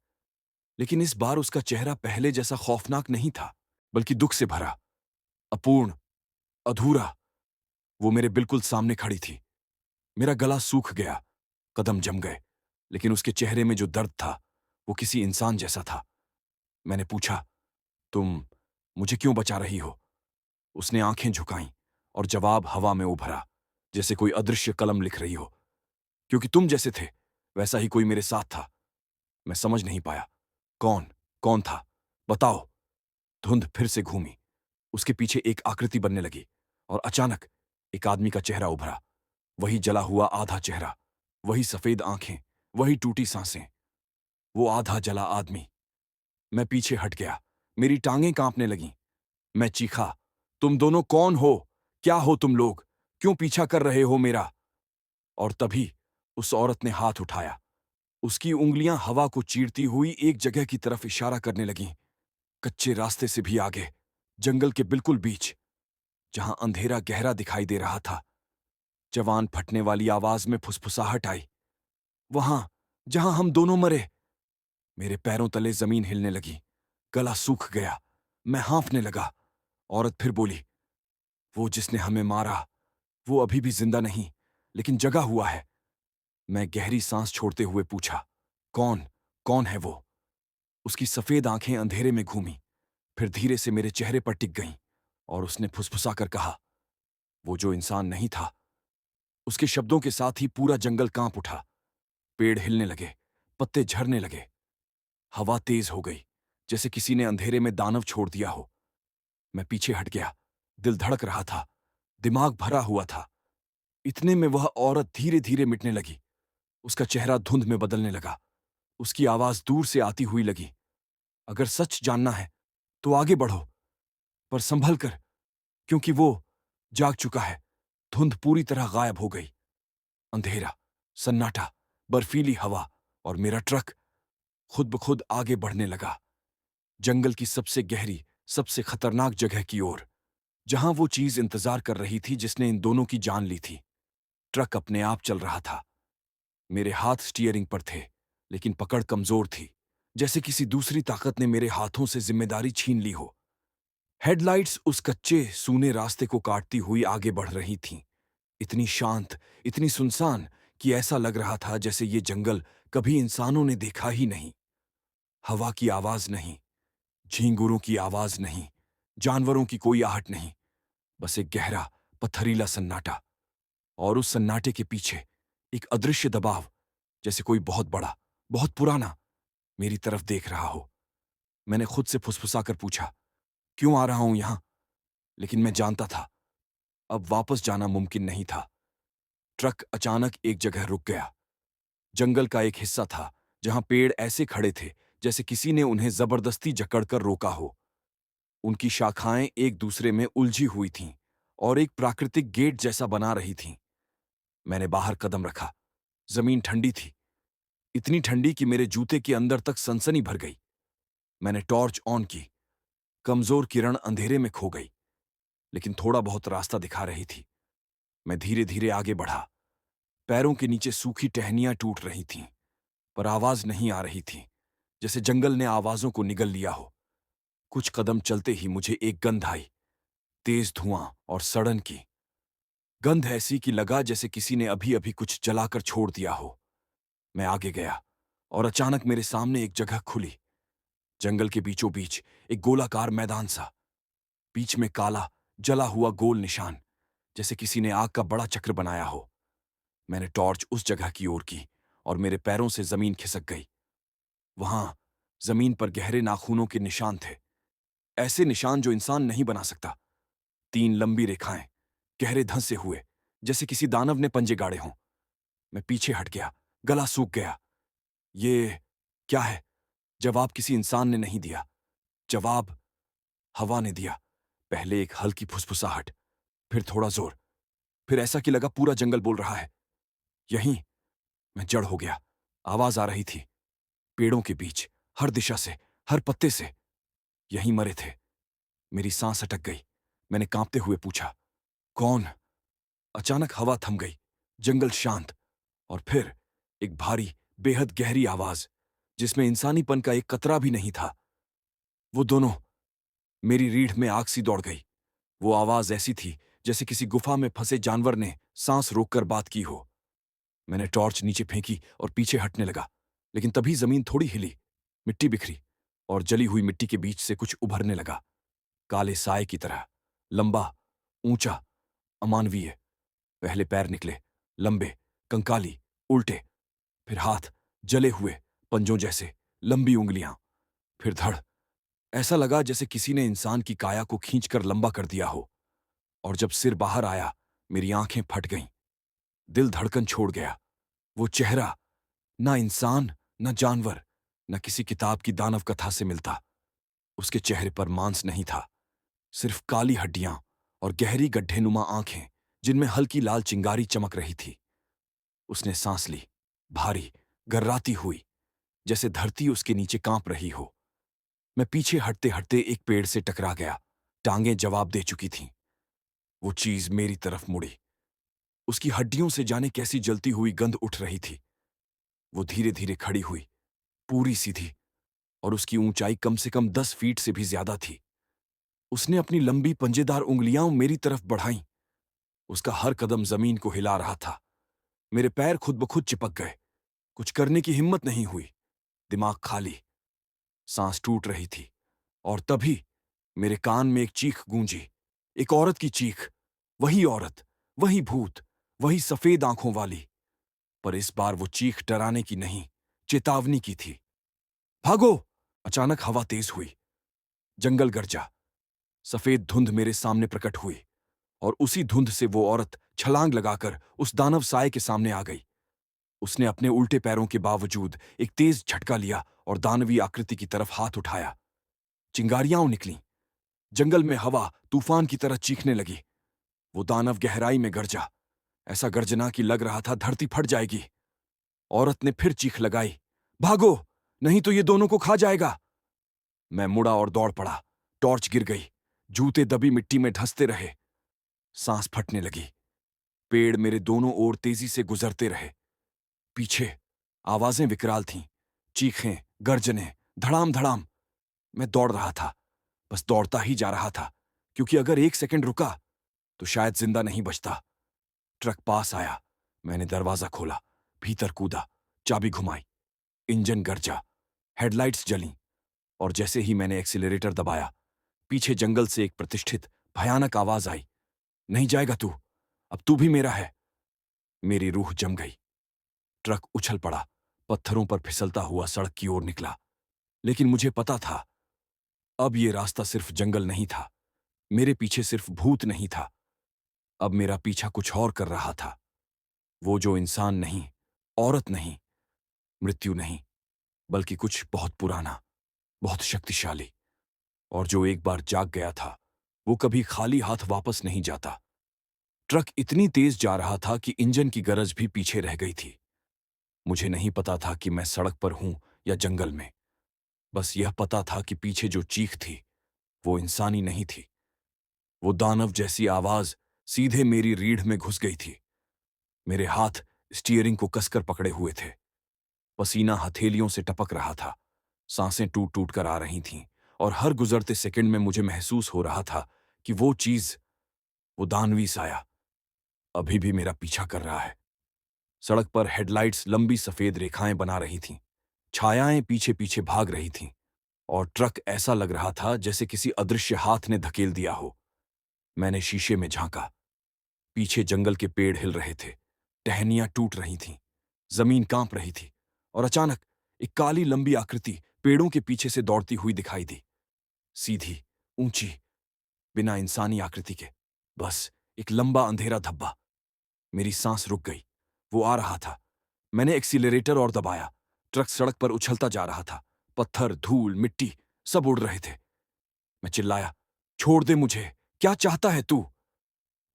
लेकिन इस बार उसका चेहरा पहले जैसा खौफनाक नहीं था, बल्कि दुख से भरा, अपूर्ण, अधूरा। वो मेरे बिल्कुल सामने खड़ी थी। मेरा गला सूख गया, कदम जम गए, लेकिन उसके चेहरे में जो दर्द था वो किसी इंसान जैसा था। मैंने पूछा, तुम मुझे क्यों बचा रही हो? उसने आंखें झुकाईं, और जवाब हवा में उभरा, जैसे कोई अदृश्य कलम लिख रही हो। क्योंकि तुम जैसे थे वैसा ही कोई मेरे साथ था। मैं समझ नहीं पाया। कौन? कौन था? बताओ। धुंध फिर से घूमी। उसके पीछे एक आकृति बनने लगी, और अचानक एक आदमी का चेहरा उभरा। वही जला हुआ आधा चेहरा, वही सफेद आंखें, वही टूटी सांसें। वो आधा जला आदमी। मैं पीछे हट गया। मेरी टांगें कांपने लगीं। मैं चीखा, तुम दोनों कौन हो? क्या हो तुम लोग? क्यों पीछा कर रहे हो मेरा? और तभी उस औरत ने हाथ उठाया। उसकी उंगलियां हवा को चीरती हुई एक जगह की तरफ इशारा करने लगीं। कच्चे रास्ते से भी आगे, जंगल के बिल्कुल बीच, जहां अंधेरा गहरा दिखाई दे रहा था। जवान फटने वाली आवाज में फुसफुसाहट आई, वहां जहां हम दोनों मरे। मेरे पैरों तले जमीन हिलने लगी। गला सूख गया। मैं हांफने लगा। औरत फिर बोली, वो जिसने हमें मारा, वो अभी भी जिंदा नहीं, लेकिन जगा हुआ है। मैं गहरी सांस छोड़ते हुए पूछा, कौन? कौन है वो? उसकी सफेद आंखें अंधेरे में घूमी, फिर धीरे से मेरे चेहरे पर टिक गईं, और उसने फुसफुसाकर कहा, वो जो इंसान नहीं था। उसके शब्दों के साथ ही पूरा जंगल कांप उठा। पेड़ हिलने लगे, पत्ते झरने लगे। हवा तेज हो गई, जैसे किसी ने अंधेरे में दानव छोड़ दिया हो। मैं पीछे हट गया। दिल धड़क रहा था, दिमाग भरा हुआ था। इतने में वह औरत धीरे धीरे मिटने लगी। उसका चेहरा धुंध में बदलने लगा। उसकी आवाज दूर से आती हुई लगी, अगर सच जानना है तो आगे बढ़ो, पर संभल कर, क्योंकि वो जाग चुका है। धुंध पूरी तरह गायब हो गई। अंधेरा, सन्नाटा, बर्फीली हवा, और मेरा ट्रक खुद ब खुद आगे बढ़ने लगा, जंगल की सबसे गहरी, सबसे खतरनाक जगह की ओर, जहां वो चीज इंतजार कर रही थी जिसने इन दोनों की जान ली थी। ट्रक अपने आप चल रहा था। मेरे हाथ स्टीयरिंग पर थे, लेकिन पकड़ कमजोर थी, जैसे किसी दूसरी ताकत ने मेरे हाथों से जिम्मेदारी छीन ली हो। हेडलाइट्स उस कच्चे सूने रास्ते को काटती हुई आगे बढ़ रही थीं, इतनी शांत, इतनी सुनसान कि ऐसा लग रहा था जैसे ये जंगल कभी इंसानों ने देखा ही नहीं। हवा की आवाज नहीं, झींगुरों की आवाज नहीं, जानवरों की कोई आहट नहीं, बस एक गहरा, पत्थरीला सन्नाटा। और उस सन्नाटे के पीछे एक अदृश्य दबाव, जैसे कोई बहुत बड़ा, बहुत पुराना मेरी तरफ देख रहा हो। मैंने खुद से फुसफुसाकर पूछा, क्यों आ रहा हूं यहां? लेकिन मैं जानता था, अब वापस जाना मुमकिन नहीं था। ट्रक अचानक एक जगह रुक गया। जंगल का एक हिस्सा था जहां पेड़ ऐसे खड़े थे जैसे किसी ने उन्हें जबरदस्ती जकड़कर रोका हो। उनकी शाखाएं एक दूसरे में उलझी हुई थीं और एक प्राकृतिक गेट जैसा बना रही थीं। मैंने बाहर कदम रखा। जमीन ठंडी थी, इतनी ठंडी कि मेरे जूते के अंदर तक सनसनी भर गई। मैंने टॉर्च ऑन की। कमजोर किरण अंधेरे में खो गई, लेकिन थोड़ा बहुत रास्ता दिखा रही थी। मैं धीरे धीरे आगे बढ़ा। पैरों के नीचे सूखी टहनियां टूट रही थीं, पर आवाज नहीं आ रही थी, जैसे जंगल ने आवाजों को निगल लिया हो। कुछ कदम चलते ही मुझे एक गंध आई, तेज धुआं और सड़न की गंध, ऐसी कि लगा जैसे किसी ने अभी अभी कुछ जलाकर छोड़ दिया हो। मैं आगे गया और अचानक मेरे सामने एक जगह खुली। जंगल के बीचों बीच एक गोलाकार मैदान सा, बीच में काला जला हुआ गोल निशान, जैसे किसी ने आग का बड़ा चक्र बनाया हो। मैंने टॉर्च उस जगह की ओर की और मेरे पैरों से जमीन खिसक गई। वहां जमीन पर गहरे नाखूनों के निशान थे, ऐसे निशान जो इंसान नहीं बना सकता। 3 लंबी रेखाएं, गहरे धंसे हुए, जैसे किसी दानव ने पंजे गाड़े हों। मैं पीछे हट गया, गला सूख गया। ये क्या है? जवाब किसी इंसान ने नहीं दिया। जवाब हवा ने दिया। पहले एक हल्की फुसफुसाहट, फिर थोड़ा जोर, फिर ऐसा कि लगा पूरा जंगल बोल रहा है। यहीं मैं जड़ हो गया। आवाज आ रही थी, पेड़ों के बीच, हर दिशा से, हर पत्ते से। यहीं मरे थे। मेरी सांस अटक गई। मैंने कांपते हुए पूछा, कौन? अचानक हवा थम गई, जंगल शांत, और फिर एक भारी, बेहद गहरी आवाज, जिसमें इंसानीपन का एक कतरा भी नहीं था। वो दोनों, मेरी रीढ़ में आग सी दौड़ गई। वो आवाज ऐसी थी जैसे किसी गुफा में फंसे जानवर ने सांस रोककर बात की हो। मैंने टॉर्च नीचे फेंकी और पीछे हटने लगा, लेकिन तभी जमीन थोड़ी हिली, मिट्टी बिखरी, और जली हुई मिट्टी के बीच से कुछ उभरने लगा, काले साए की तरह, लंबा, ऊंचा, अमानवीय। पहले पैर निकले, लंबे, कंकाली, उल्टे, फिर हाथ, जले हुए, पंजों जैसे, लंबी उंगलियां, फिर धड़। ऐसा लगा जैसे किसी ने इंसान की काया को खींचकर लंबा कर दिया हो। और जब सिर बाहर आया, मेरी आंखें फट गईं, दिल धड़कन छोड़ गया। वो चेहरा, ना इंसान, ना जानवर, न किसी किताब की दानव कथा से मिलता। उसके चेहरे पर मांस नहीं था, सिर्फ काली हड्डियां और गहरी गड्ढेनुमा आंखें जिनमें हल्की लाल चिंगारी चमक रही थी। उसने सांस ली, भारी, गर्राती हुई, जैसे धरती उसके नीचे कांप रही हो। मैं पीछे हटते हटते एक पेड़ से टकरा गया। टांगें जवाब दे चुकी थीं। वो चीज मेरी तरफ मुड़ी। उसकी हड्डियों से जाने कैसी जलती हुई गंध उठ रही थी। वो धीरे धीरे खड़ी हुई, पूरी सीधी, और उसकी ऊंचाई कम से कम 10 फीट से भी ज्यादा थी। उसने अपनी लंबी पंजेदार उंगलियां मेरी तरफ बढ़ाईं। उसका हर कदम जमीन को हिला रहा था। मेरे पैर खुद ब खुद चिपक गए। कुछ करने की हिम्मत नहीं हुई। दिमाग खाली, सांस टूट रही थी। और तभी मेरे कान में एक चीख गूंजी, एक औरत की चीख। वही औरत, वही भूत, वही सफेद आंखों वाली। पर इस बार वो चीख डराने की नहीं, चेतावनी की थी। भागो! अचानक हवा तेज हुई, जंगल गरजा, सफेद धुंध मेरे सामने प्रकट हुई, और उसी धुंध से वो औरत छलांग लगाकर उस दानव साए के सामने आ गई। उसने अपने उल्टे पैरों के बावजूद एक तेज झटका लिया और दानवी आकृति की तरफ हाथ उठाया। चिंगारियां निकलीं। जंगल में हवा तूफान की तरह चीखने लगी। वो दानव गहराई में गरजा, ऐसा गर्जना कि लग रहा था धरती फट जाएगी। औरत ने फिर चीख लगाई, भागो, नहीं तो ये दोनों को खा जाएगा। मैं मुड़ा और दौड़ पड़ा। टॉर्च गिर गई। जूते दबी मिट्टी में धंसते रहे। सांस फटने लगी। पेड़ मेरे दोनों ओर तेजी से गुजरते रहे। पीछे आवाजें विकराल थीं। चीखें, गर्जनें, धड़ाम धड़ाम। मैं दौड़ रहा था, बस दौड़ता ही जा रहा था, क्योंकि अगर एक सेकंड रुका तो शायद जिंदा नहीं बचता। ट्रक पास आया। मैंने दरवाजा खोला, भीतर कूदा, चाबी घुमाई। इंजन गरजा, हेडलाइट्स जलीं, और जैसे ही मैंने एक्सीलरेटर दबाया, पीछे जंगल से एक प्रतिष्ठित, भयानक आवाज आई। नहीं जाएगा तू, अब तू भी मेरा है। मेरी रूह जम गई। ट्रक उछल पड़ा, पत्थरों पर फिसलता हुआ सड़क की ओर निकला। लेकिन मुझे पता था, अब ये रास्ता सिर्फ जंगल नहीं था, मेरे पीछे सिर्फ भूत नहीं था, अब मेरा पीछा कुछ और कर रहा था। वो जो इंसान नहीं, औरत नहीं, मृत्यु नहीं, बल्कि कुछ बहुत पुराना, बहुत शक्तिशाली, और जो एक बार जाग गया था, वो कभी खाली हाथ वापस नहीं जाता। ट्रक इतनी तेज जा रहा था कि इंजन की गरज भी पीछे रह गई थी। मुझे नहीं पता था कि मैं सड़क पर हूं या जंगल में। बस यह पता था कि पीछे जो चीख थी, वो इंसानी नहीं थी। वो दानव जैसी आवाज सीधे मेरी रीढ़ में घुस गई थी। मेरे हाथ स्टीयरिंग को कसकर पकड़े हुए थे। पसीना हथेलियों से टपक रहा था। सांसें टूट टूट कर आ रही थीं, और हर गुजरते सेकंड में मुझे महसूस हो रहा था कि वो चीज, वो दानवी साया, अभी भी मेरा पीछा कर रहा है। सड़क पर हेडलाइट्स लंबी सफेद रेखाएं बना रही थीं। छायाएं पीछे पीछे भाग रही थीं, और ट्रक ऐसा लग रहा था जैसे किसी अदृश्य हाथ ने धकेल दिया हो। मैंने शीशे में झांका। पीछे जंगल के पेड़ हिल रहे थे, टहनियां टूट रही थीं, जमीन कांप रही थी, और अचानक एक काली लंबी आकृति पेड़ों के पीछे से दौड़ती हुई दिखाई दी। सीधी, ऊंची, बिना इंसानी आकृति के, बस एक लंबा अंधेरा धब्बा। मेरी सांस रुक गई। वो आ रहा था। मैंने एक्सीलरेटर और दबाया। ट्रक सड़क पर उछलता जा रहा था। पत्थर, धूल, मिट्टी सब उड़ रहे थे। मैं चिल्लाया, छोड़ दे मुझे, क्या चाहता है तू?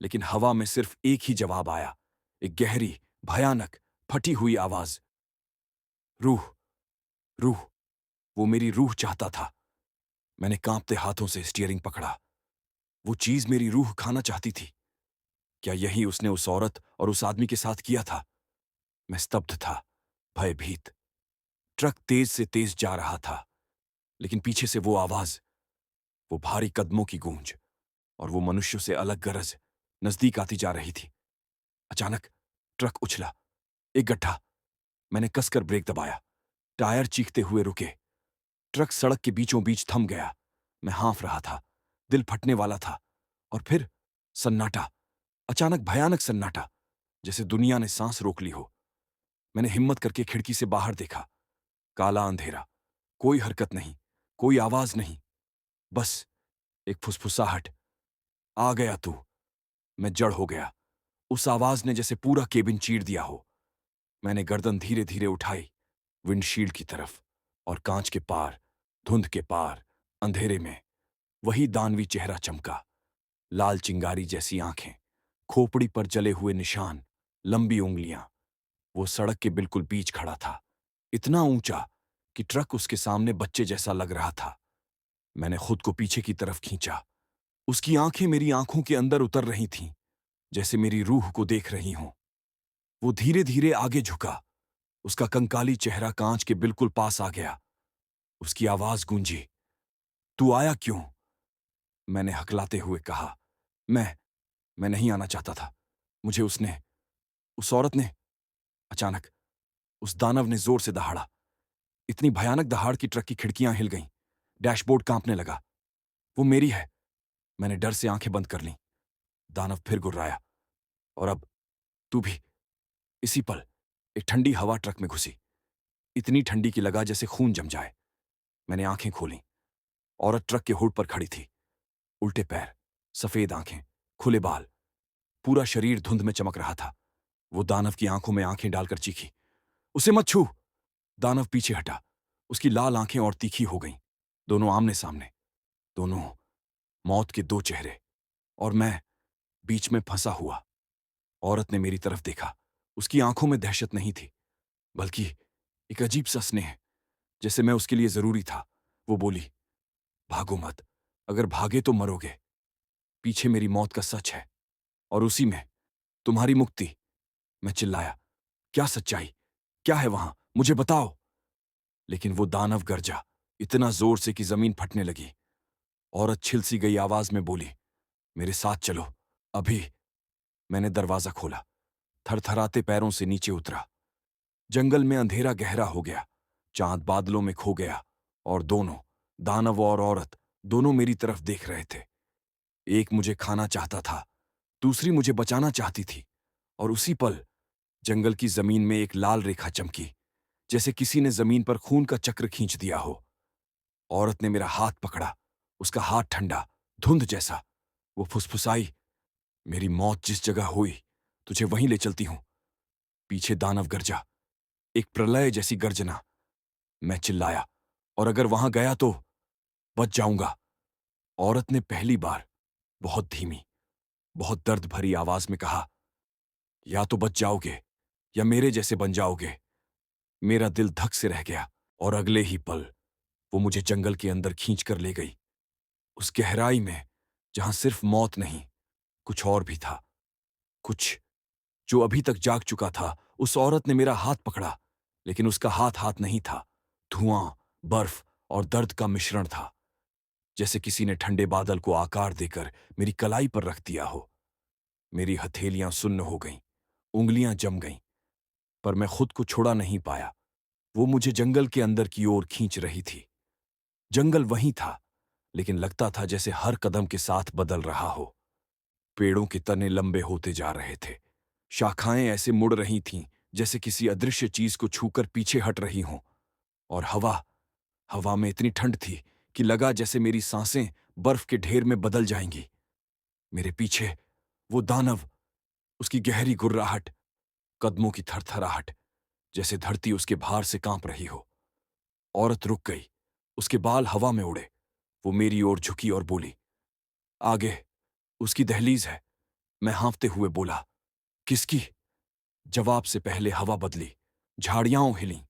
लेकिन हवा में सिर्फ एक ही जवाब आया, एक गहरी, भयानक, फटी हुई आवाज। रूह, रूह। वो मेरी रूह चाहता था। मैंने कांपते हाथों से स्टीयरिंग पकड़ा। वो चीज मेरी रूह खाना चाहती थी। क्या यही उसने उस औरत और उस आदमी के साथ किया था? मैं स्तब्ध था, भयभीत। ट्रक तेज से तेज जा रहा था, लेकिन पीछे से वो आवाज, वो भारी कदमों की गूंज, और वो मनुष्यों से अलग गरज नजदीक आती जा रही थी। अचानक ट्रक उछला। एक गड्ढा। मैंने कसकर ब्रेक दबाया। टायर चीखते हुए रुके। ट्रक सड़क के बीचों बीच थम गया। मैं हाँफ रहा था, दिल फटने वाला था। और फिर सन्नाटा, अचानक भयानक सन्नाटा, जैसे दुनिया ने सांस रोक ली हो। मैंने हिम्मत करके खिड़की से बाहर देखा। काला अंधेरा, कोई हरकत नहीं, कोई आवाज नहीं, बस एक फुसफुसाहट। आ गया तू। मैं जड़ हो गया। उस आवाज ने जैसे पूरा केबिन चीर दिया हो। मैंने गर्दन धीरे धीरे उठाई, विंडशील्ड की तरफ, और कांच के पार, धुंध के पार, अंधेरे में वही दानवी चेहरा चमका। लाल चिंगारी जैसी आंखें, खोपड़ी पर जले हुए निशान, लंबी उंगलियां। वो सड़क के बिल्कुल बीच खड़ा था, इतना ऊंचा कि ट्रक उसके सामने बच्चे जैसा लग रहा था। मैंने खुद को पीछे की तरफ खींचा। उसकी आंखें मेरी आंखों के अंदर उतर रही थीं, जैसे मेरी रूह को देख रही हों। वो धीरे धीरे आगे झुका। उसका कंकाली चेहरा कांच के बिल्कुल पास आ गया। उसकी आवाज गूंजी, तू आया क्यों? मैंने हकलाते हुए कहा, मैं नहीं आना चाहता था। मुझे उस औरत ने। अचानक उस दानव ने जोर से दहाड़ा। इतनी भयानक दहाड़ की ट्रक की खिड़कियां हिल गईं। डैशबोर्ड कांपने लगा। वो मेरी है। मैंने डर से आंखें बंद कर लीं। दानव फिर गुर्राया, और अब तू भी। इसी पल एक ठंडी हवा ट्रक में घुसी, इतनी ठंडी की लगा जैसे खून जम जाए। मैंने आंखें खोलीं। औरत ट्रक के हुड पर खड़ी थी। उल्टे पैर, सफेद आंखें, खुले बाल, पूरा शरीर धुंध में चमक रहा था। वो दानव की आंखों में आंखें डालकर चीखी, उसे मत छू। दानव पीछे हटा। उसकी लाल आंखें और तीखी हो गईं। दोनों आमने सामने, दोनों मौत के दो चेहरे, और मैं बीच में फंसा हुआ। औरत ने मेरी तरफ देखा। उसकी आंखों में दहशत नहीं थी, बल्कि एक अजीब सा स्नेह, जैसे मैं उसके लिए जरूरी था। वो बोली, भागो मत, अगर भागे तो मरोगे। पीछे मेरी मौत का सच है और उसी में तुम्हारी मुक्ति। मैं चिल्लाया, क्या सच्चाई, क्या है वहां, मुझे बताओ। लेकिन वो दानव गरजा इतना जोर से कि जमीन फटने लगी। औरत छिलसी गई आवाज में बोली, मेरे साथ चलो अभी। मैंने दरवाजा खोला, थरथराते पैरों से नीचे उतरा। जंगल में अंधेरा गहरा हो गया, चांद बादलों में खो गया और दोनों, दानव और औरत, दोनों मेरी तरफ देख रहे थे। एक मुझे खाना चाहता था, दूसरी मुझे बचाना चाहती थी। और उसी पल जंगल की जमीन में एक लाल रेखा चमकी, जैसे किसी ने जमीन पर खून का चक्र खींच दिया हो। औरत ने मेरा हाथ पकड़ा, उसका हाथ ठंडा, धुंध जैसा। वो फुसफुसाई, मेरी मौत जिस जगह हुई तुझे वहीं ले चलती हूं। पीछे दानव गरजा, एक प्रलय जैसी गर्जना। मैं चिल्लाया, और अगर वहां गया तो बच जाऊंगा। औरत ने पहली बार बहुत धीमी, बहुत दर्द भरी आवाज में कहा, या तो बच जाओगे या मेरे जैसे बन जाओगे। मेरा दिल धक से रह गया और अगले ही पल वो मुझे जंगल के अंदर खींच कर ले गई, उस गहराई में जहां सिर्फ मौत नहीं, कुछ और भी था। कुछ जो अभी तक जाग चुका था। उस औरत ने मेरा हाथ पकड़ा, लेकिन उसका हाथ हाथ नहीं था। धुआं, बर्फ और दर्द का मिश्रण था, जैसे किसी ने ठंडे बादल को आकार देकर मेरी कलाई पर रख दिया हो। मेरी हथेलियां सुन्न हो गईं, उंगलियां जम गईं, पर मैं खुद को छुड़ा नहीं पाया। वो मुझे जंगल के अंदर की ओर खींच रही थी। जंगल वहीं था, लेकिन लगता था जैसे हर कदम के साथ बदल रहा हो। पेड़ों के तने लंबे होते जा रहे थे, शाखाएं ऐसे मुड़ रही थीं जैसे किसी अदृश्य चीज को छूकर पीछे हट रही हों। और हवा, हवा में इतनी ठंड थी कि लगा जैसे मेरी सांसें बर्फ के ढेर में बदल जाएंगी। मेरे पीछे वो दानव, उसकी गहरी गुर्राहट, कदमों की थरथराहट, जैसे धरती उसके भार से कांप रही हो। औरत रुक गई, उसके बाल हवा में उड़े। वो मेरी ओर झुकी और बोली, आगे उसकी दहलीज है। मैं हाँफते हुए बोला, किसकी? जवाब से पहले हवा बदली, झाड़ियां हिलीं,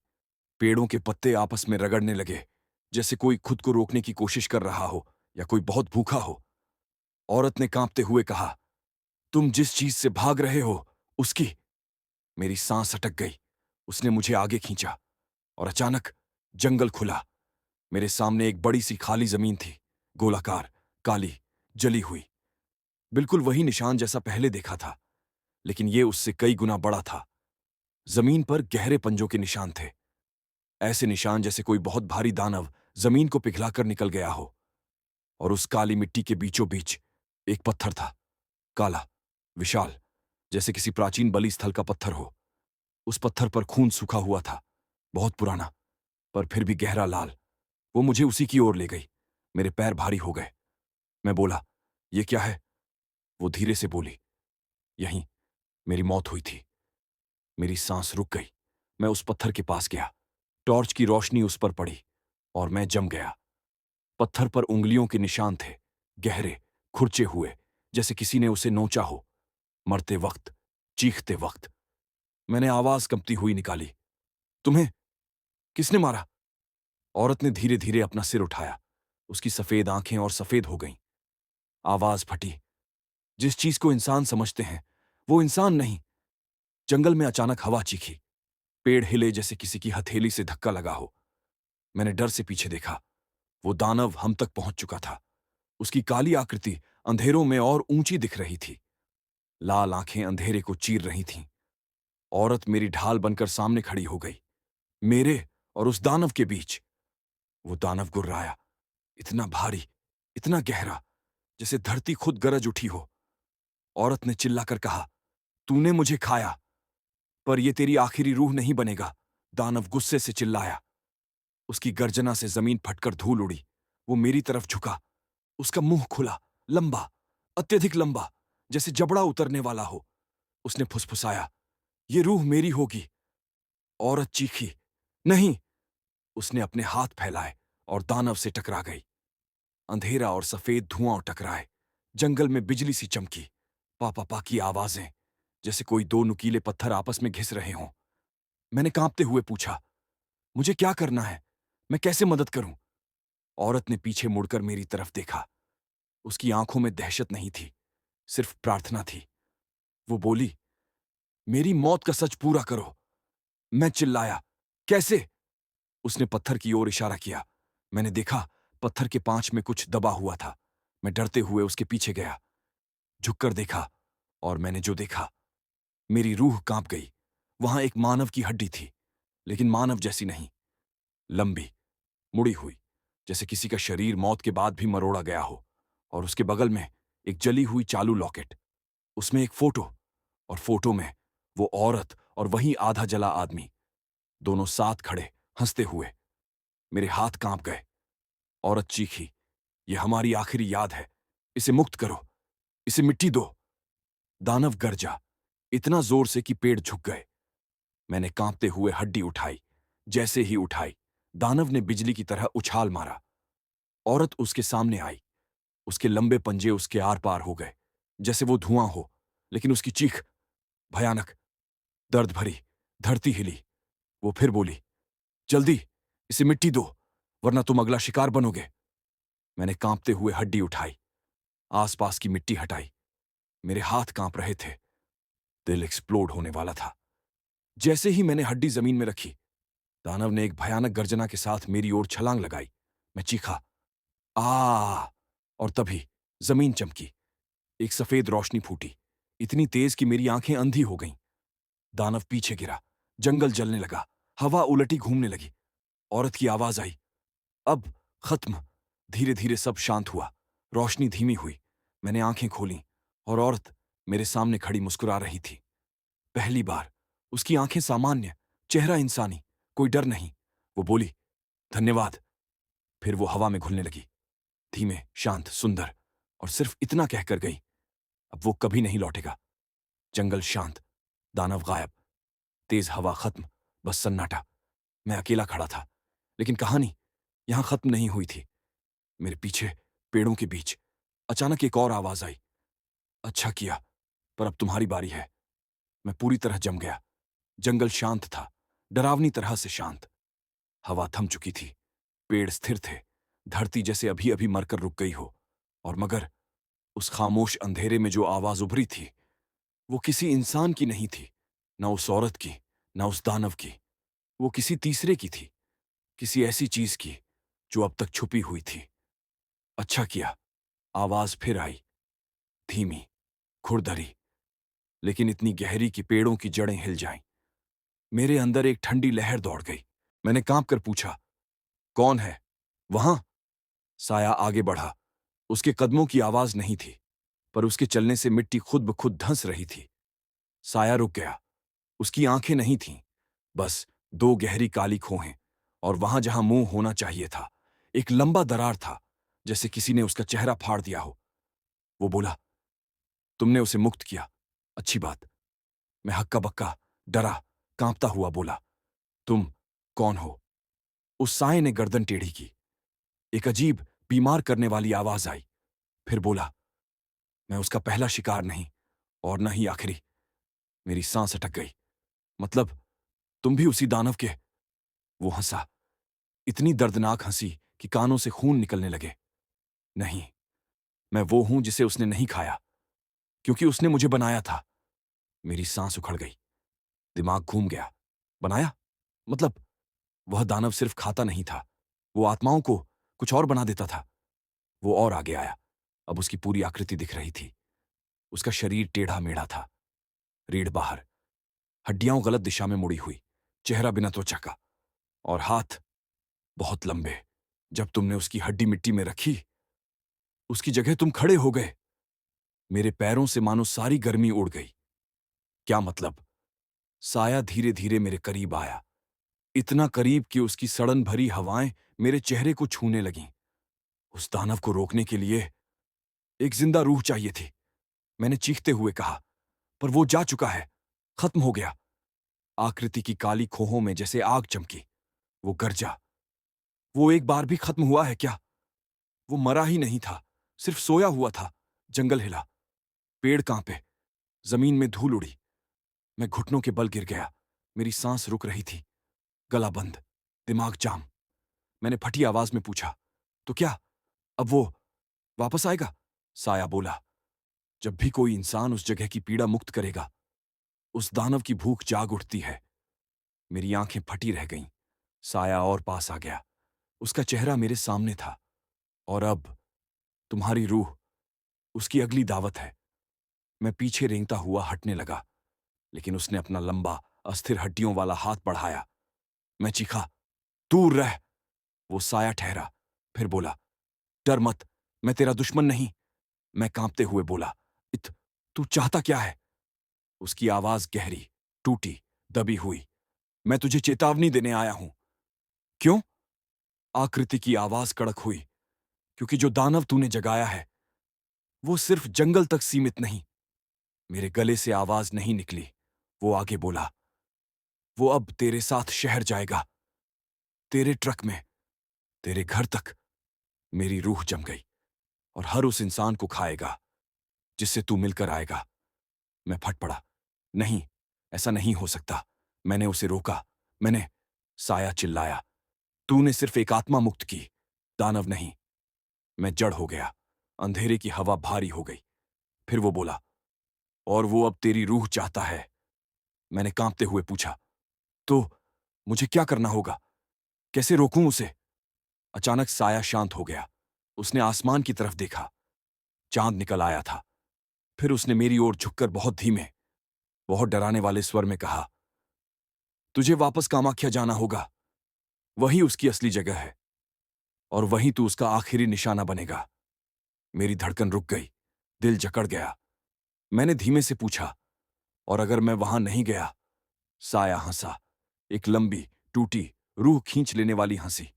पेड़ों के पत्ते आपस में रगड़ने लगे, जैसे कोई खुद को रोकने की कोशिश कर रहा हो या कोई बहुत भूखा हो। औरत ने कांपते हुए कहा, तुम जिस चीज से भाग रहे हो उसकी। मेरी सांस अटक गई। उसने मुझे आगे खींचा और अचानक जंगल खुला। मेरे सामने एक बड़ी सी खाली जमीन थी, गोलाकार, काली, जली हुई। बिल्कुल वही निशान जैसा पहले देखा था, लेकिन ये उससे कई गुना बड़ा था। जमीन पर गहरे पंजों के निशान थे, ऐसे निशान जैसे कोई बहुत भारी दानव जमीन को पिघलाकर निकल गया हो। और उस काली मिट्टी के बीचों बीच एक पत्थर था, काला, विशाल, जैसे किसी प्राचीन बलि स्थल का पत्थर हो। उस पत्थर पर खून सूखा हुआ था, बहुत पुराना, पर फिर भी गहरा लाल। वो मुझे उसी की ओर ले गई। मेरे पैर भारी हो गए। मैं बोला, ये क्या है? वो धीरे से बोली, यहीं मेरी मौत हुई थी। मेरी सांस रुक गई। मैं उस पत्थर के पास गया, टॉर्च की रोशनी उस पर पड़ी और मैं जम गया। पत्थर पर उंगलियों के निशान थे, गहरे, खुरचे हुए, जैसे किसी ने उसे नोचा हो। मरते वक्त, चीखते वक्त। मैंने आवाज कंपती हुई निकाली, तुम्हें किसने मारा? औरत ने धीरे धीरे अपना सिर उठाया। उसकी सफेद आंखें और सफेद हो गईं। आवाज फटी, जिस चीज को इंसान समझते हैं वो इंसान नहीं। जंगल में अचानक हवा चीखी, पेड़ हिले जैसे किसी की हथेली से धक्का लगा हो। मैंने डर से पीछे देखा। वो दानव हम तक पहुंच चुका था। उसकी काली आकृति अंधेरों में और ऊंची दिख रही थी। लाल आंखें अंधेरे को चीर रही थीं। औरत मेरी ढाल बनकर सामने खड़ी हो गई, मेरे और उस दानव के बीच। वो दानव गुर्राया, इतना भारी, इतना गहरा, जैसे धरती खुद गरज उठी हो। औरत ने चिल्लाकर कहा, तूने मुझे खाया, पर यह तेरी आखिरी रूह नहीं बनेगा। दानव गुस्से से चिल्लाया। उसकी गर्जना से जमीन फटकर धूल उड़ी। वो मेरी तरफ झुका, उसका मुंह खुला, लंबा, अत्यधिक लंबा, जैसे जबड़ा उतरने वाला हो। उसने फुसफुसाया, ये रूह मेरी होगी। औरत चीखी, नहीं। उसने अपने हाथ फैलाए और दानव से टकरा गई। अंधेरा और सफेद धुआं टकराए। जंगल में बिजली सी चमकी, पा पा पा की आवाजें, जैसे कोई दो नुकीले पत्थर आपस में घिस रहे हों। मैंने कांपते हुए पूछा, मुझे क्या करना है? मैं कैसे मदद करूं? औरत ने पीछे मुड़कर मेरी तरफ देखा। उसकी आंखों में दहशत नहीं थी, सिर्फ प्रार्थना थी। वो बोली, मेरी मौत का सच पूरा करो। मैं चिल्लाया, कैसे? उसने पत्थर की ओर इशारा किया। मैंने देखा, पत्थर के पांच में कुछ दबा हुआ था। मैं डरते हुए उसके पीछे गया, झुककर देखा, और मैंने जो देखा, मेरी रूह कांप गई। वहां एक मानव की हड्डी थी, लेकिन मानव जैसी नहीं, लंबी, मुड़ी हुई, जैसे किसी का शरीर मौत के बाद भी मरोड़ा गया हो। और उसके बगल में एक जली हुई चालू लॉकेट, उसमें एक फोटो, और फोटो में वो औरत और वहीं आधा जला आदमी, दोनों साथ खड़े, हंसते हुए। मेरे हाथ कांप गए। औरत चीखी, ये हमारी आखिरी याद है, इसे मुक्त करो, इसे मिट्टी दो। दानव गरजा, इतना जोर से कि पेड़ झुक गए। मैंने कांपते हुए हड्डी उठाई। जैसे ही उठाई, दानव ने बिजली की तरह उछाल मारा। औरत उसके सामने आई। उसके लंबे पंजे उसके आर पार हो गए, जैसे वो धुआं हो। लेकिन उसकी चीख भयानक, दर्द भरी। धरती हिली। वो फिर बोली, जल्दी इसे मिट्टी दो, वरना तुम अगला शिकार बनोगे। मैंने कांपते हुए हड्डी उठाई, आसपास की मिट्टी हटाई। मेरे हाथ कांप रहे थे। दिल एक्सप्लोड होने वाला था। जैसे ही मैंने हड्डी जमीन में रखी, दानव ने एक भयानक गर्जना के साथ मेरी ओर छलांग लगाई। मैं चीखा, आ और तभी जमीन चमकी। एक सफेद रोशनी फूटी, इतनी तेज कि मेरी आंखें अंधी हो गईं। दानव पीछे गिरा। जंगल जलने लगा। हवा उलटी घूमने लगी। औरत की आवाज आई, अब खत्म। धीरे धीरे सब शांत हुआ। रोशनी धीमी हुई। मैंने आंखें खोलीं, और औरत मेरे सामने खड़ी मुस्कुरा रही थी। पहली बार। उसकी आंखें सामान्य, चेहरा इंसानी, कोई डर नहीं। वो बोली, धन्यवाद। फिर वो हवा में घुलने लगी, धीमे, शांत, सुंदर, और सिर्फ इतना कहकर गई, अब वो कभी नहीं लौटेगा। जंगल शांत, दानव गायब, तेज हवा खत्म, बस सन्नाटा। मैं अकेला खड़ा था, लेकिन कहानी यहां खत्म नहीं हुई थी। मेरे पीछे, पेड़ों के बीच, अचानक एक और आवाज आई, अच्छा किया, पर अब तुम्हारी बारी है। मैं पूरी तरह जम गया। जंगल शांत था, डरावनी तरह से शांत। हवा थम चुकी थी। पेड़ स्थिर थे, धरती जैसे अभी अभी मरकर रुक गई हो। और मगर उस खामोश अंधेरे में जो आवाज उभरी थी, वो किसी इंसान की नहीं थी, न उस औरत की, न उस दानव की। वो किसी तीसरे की थी, किसी ऐसी चीज की जो अब तक छुपी हुई थी। अच्छा किया। आवाज फिर आई, धीमी, खुरदरी, लेकिन इतनी गहरी कि पेड़ों की जड़ें हिल जाईं। मेरे अंदर एक ठंडी लहर दौड़ गई। मैंने कांप कर पूछा, कौन है वहां? साया आगे बढ़ा। उसके कदमों की आवाज नहीं थी, पर उसके चलने से मिट्टी खुद ब खुद धंस रही थी। साया रुक गया। उसकी आंखें नहीं थीं, बस दो गहरी काली खोहें, और वहां जहां मुंह होना चाहिए था, एक लंबा दरार था, जैसे किसी ने उसका चेहरा फाड़ दिया हो। वो बोला, तुमने उसे मुक्त किया, अच्छी बात। मैं हक्का बक्का, डरा, कांपता हुआ बोला, तुम कौन हो? उस साए ने गर्दन टेढ़ी की। एक अजीब, बीमार करने वाली आवाज आई। फिर बोला, मैं उसका पहला शिकार नहीं, और न ही आखिरी। मेरी सांस अटक गई। मतलब, तुम भी उसी दानव के? वो हंसा, इतनी दर्दनाक हंसी कि कानों से खून निकलने लगे। नहीं, मैं वो हूं जिसे उसने नहीं खाया, क्योंकि उसने मुझे बनाया था। मेरी सांस उखड़ गई, दिमाग घूम गया। बनाया? मतलब, वह दानव सिर्फ खाता नहीं था, वो आत्माओं को कुछ और बना देता था। वो और आगे आया। अब उसकी पूरी आकृति दिख रही थी। उसका शरीर टेढ़ा मेढ़ा था, रीढ़ बाहर, हड्डियां गलत दिशा में मुड़ी हुई, चेहरा बिना त्वचा का, और हाथ बहुत लंबे। जब तुमने उसकी हड्डी मिट्टी में रखी, उसकी जगह तुम खड़े हो गए। मेरे पैरों से मानो सारी गर्मी उड़ गई। क्या मतलब? साया धीरे धीरे मेरे करीब आया, इतना करीब कि उसकी सड़न भरी हवाएं मेरे चेहरे को छूने लगीं। उस दानव को रोकने के लिए एक जिंदा रूह चाहिए थी, मैंने चीखते हुए कहा, पर वो जा चुका है, खत्म हो गया। आकृति की काली खोहों में जैसे आग चमकी। वो गरजा, वो एक बार भी खत्म हुआ है क्या? वो मरा ही नहीं था, सिर्फ सोया हुआ था। जंगल हिला, पेड़ कांपे, जमीन में धूल उड़ी। मैं घुटनों के बल गिर गया। मेरी सांस रुक रही थी, गला बंद। दिमाग जाम। मैंने फटी आवाज में पूछा, तो क्या अब वो वापस आएगा? साया बोला, जब भी कोई इंसान उस जगह की पीड़ा मुक्त करेगा, उस दानव की भूख जाग उठती है। मेरी आंखें फटी रह गईं। साया और पास आ गया। उसका चेहरा मेरे सामने था। और अब तुम्हारी रूह, उसकी अगली दावत है। मैं पीछे रेंगता हुआ हटने लगा, लेकिन उसने अपना लंबा, अस्थिर हड्डियों वाला हाथ बढ़ाया। मैं चीखा, दूर रह। वो साया ठहरा, फिर बोला, डर मत, मैं तेरा दुश्मन नहीं। मैं कांपते हुए बोला, तू चाहता क्या है? उसकी आवाज गहरी, टूटी, दबी हुई। मैं तुझे चेतावनी देने आया हूं। क्यों? आकृति की आवाज कड़क हुई। क्योंकि जो दानव तूने जगाया है, वो सिर्फ जंगल तक सीमित नहीं। मेरे गले से आवाज नहीं निकली। वो आगे बोला, वो अब तेरे साथ शहर जाएगा, तेरे ट्रक में, तेरे घर तक। मेरी रूह जम गई। और हर उस इंसान को खाएगा जिससे तू मिलकर आएगा। मैं फट पड़ा। नहीं, ऐसा नहीं हो सकता। मैंने उसे रोका। मैंने साया चिल्लाया, तूने सिर्फ एक आत्मा मुक्त की, दानव नहीं। मैं जड़ हो गया। अंधेरे की हवा भारी हो गई। फिर वो बोला, और वो अब तेरी रूह चाहता है। मैंने कांपते हुए पूछा, तो मुझे क्या करना होगा? कैसे रोकूं उसे? अचानक साया शांत हो गया। उसने आसमान की तरफ देखा। चांद निकल आया था। फिर उसने मेरी ओर झुककर बहुत धीमे, बहुत डराने वाले स्वर में कहा, तुझे वापस कामाख्या जाना होगा। वही उसकी असली जगह है, और वहीं तू उसका आखिरी निशाना बनेगा। मेरी धड़कन रुक गई। दिल जकड़ गया। मैंने धीमे से पूछा, और अगर मैं वहां नहीं गया? साया हंसा, एक लंबी, टूटी, रूह खींच लेने वाली हंसी।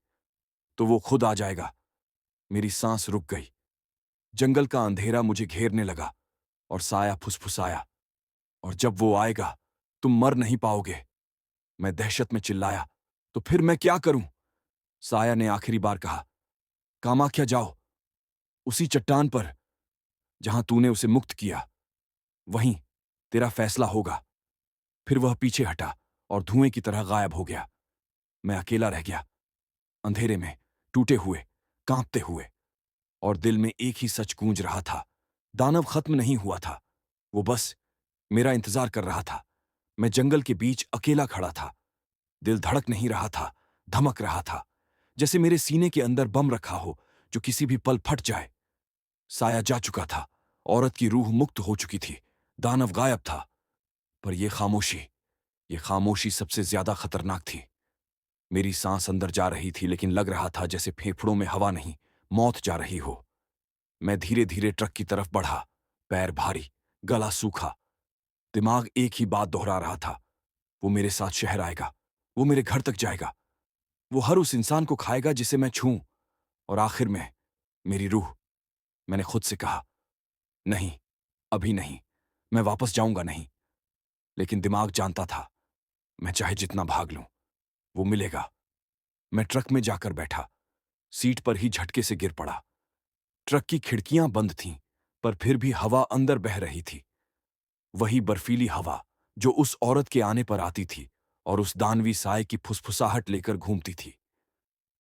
तो वो खुद आ जाएगा। मेरी सांस रुक गई। जंगल का अंधेरा मुझे घेरने लगा, और साया फुसफुसाया, और जब वो आएगा, तुम मर नहीं पाओगे। मैं दहशत में चिल्लाया, तो फिर मैं क्या करूं? साया ने आखिरी बार कहा, कामाख्या जाओ, उसी चट्टान पर जहां तूने उसे मुक्त किया, वहीं तेरा फैसला होगा। फिर वह पीछे हटा और धुएं की तरह गायब हो गया। मैं अकेला रह गया, अंधेरे में, टूटे हुए, कांपते हुए। और दिल में एक ही सच गूंज रहा था, दानव खत्म नहीं हुआ था। वो बस मेरा इंतजार कर रहा था। मैं जंगल के बीच अकेला खड़ा था। दिल धड़क नहीं रहा था, धमक रहा था, जैसे मेरे सीने के अंदर बम रखा हो जो किसी भी पल फट जाए। साया जा चुका था। औरत की रूह मुक्त हो चुकी थी। दानव गायब था। पर ये खामोशी सबसे ज्यादा खतरनाक थी। मेरी सांस अंदर जा रही थी, लेकिन लग रहा था जैसे फेफड़ों में हवा नहीं, मौत जा रही हो। मैं धीरे धीरे ट्रक की तरफ बढ़ा, पैर भारी, गला सूखा। दिमाग एक ही बात दोहरा रहा था, वो मेरे साथ शहर आएगा, वो मेरे घर तक जाएगा, वो हर उस इंसान को खाएगा जिसे मैं छूं। और आखिर में मेरी रूह। मैंने खुद से कहा, नहीं, अभी नहीं, मैं वापस जाऊंगा नहीं। लेकिन दिमाग जानता था, मैं चाहे जितना भाग लूं, वो मिलेगा। मैं ट्रक में जाकर बैठा, सीट पर ही झटके से गिर पड़ा। ट्रक की खिड़कियां बंद थीं, पर फिर भी हवा अंदर बह रही थी। वही बर्फीली हवा जो उस औरत के आने पर आती थी और उस दानवी साय की फुसफुसाहट लेकर घूमती थी।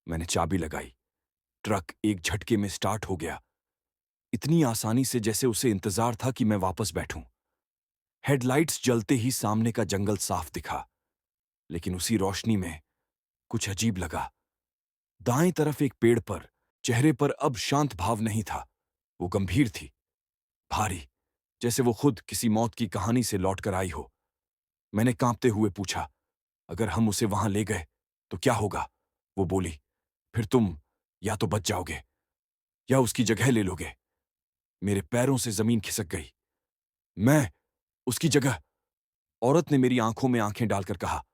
मैंने चाबी लगाई। ट्रक एक झटके में स्टार्ट हो गया, इतनी आसानी से जैसे उसे इंतजार था कि मैं वापस बैठूं। हेडलाइट्स जलते ही सामने का जंगल साफ दिखा, लेकिन उसी रोशनी में कुछ अजीब लगा। दाएं तरफ एक पेड़ पर, चेहरे पर अब शांत भाव नहीं था, वो गंभीर थी, भारी, जैसे वो खुद किसी मौत की कहानी से लौटकर आई हो। मैंने कांपते हुए पूछा, अगर हम उसे वहां ले गए तो क्या होगा? वो बोली, फिर तुम या तो बच जाओगे या उसकी जगह ले लोगे। मेरे पैरों से जमीन खिसक गई। मैं उसकी जगह? औरत ने मेरी आंखों में आंखें डालकर कहा,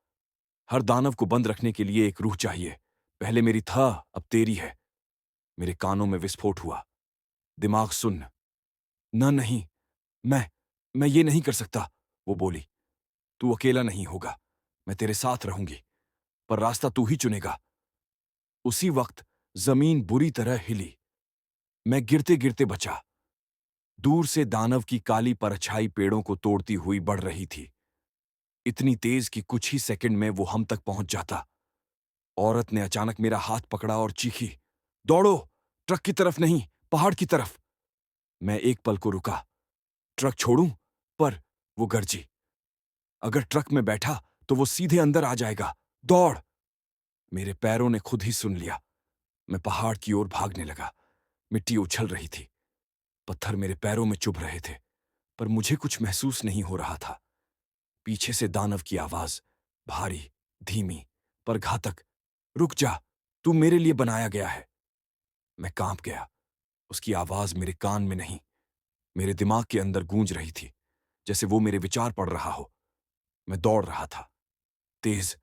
हर दानव को बंद रखने के लिए एक रूह चाहिए। पहले मेरी था, अब तेरी है। मेरे कानों में विस्फोट हुआ। दिमाग सुन्न। न नहीं, मैं मैं ये नहीं कर सकता। वो बोली, तू अकेला नहीं होगा, मैं तेरे साथ रहूंगी, पर रास्ता तू ही चुनेगा। उसी वक्त जमीन बुरी तरह हिली। मैं गिरते गिरते बचा। दूर से दानव की काली परछाई पेड़ों को तोड़ती हुई बढ़ रही थी, इतनी तेज कि कुछ ही सेकंड में वो हम तक पहुंच जाता। औरत ने अचानक मेरा हाथ पकड़ा और चीखी, दौड़ो, ट्रक की तरफ नहीं, पहाड़ की तरफ। मैं एक पल को रुका, ट्रक छोड़ूं, पर वो गर्जी, अगर ट्रक में बैठा तो वो सीधे अंदर आ जाएगा, दौड़। मेरे पैरों ने खुद ही सुन लिया। मैं पहाड़ की ओर भागने लगा। मिट्टी उछल रही थी, पत्थर मेरे पैरों में चुभ रहे थे, पर मुझे कुछ महसूस नहीं हो रहा था। पीछे से दानव की आवाज, भारी, धीमी, पर घातक, रुक जा, तू मेरे लिए बनाया गया है। मैं कांप गया। उसकी आवाज मेरे कान में नहीं, मेरे दिमाग के अंदर गूंज रही थी, जैसे वो मेरे विचार पढ़ रहा हो। मैं दौड़ रहा था, तेज,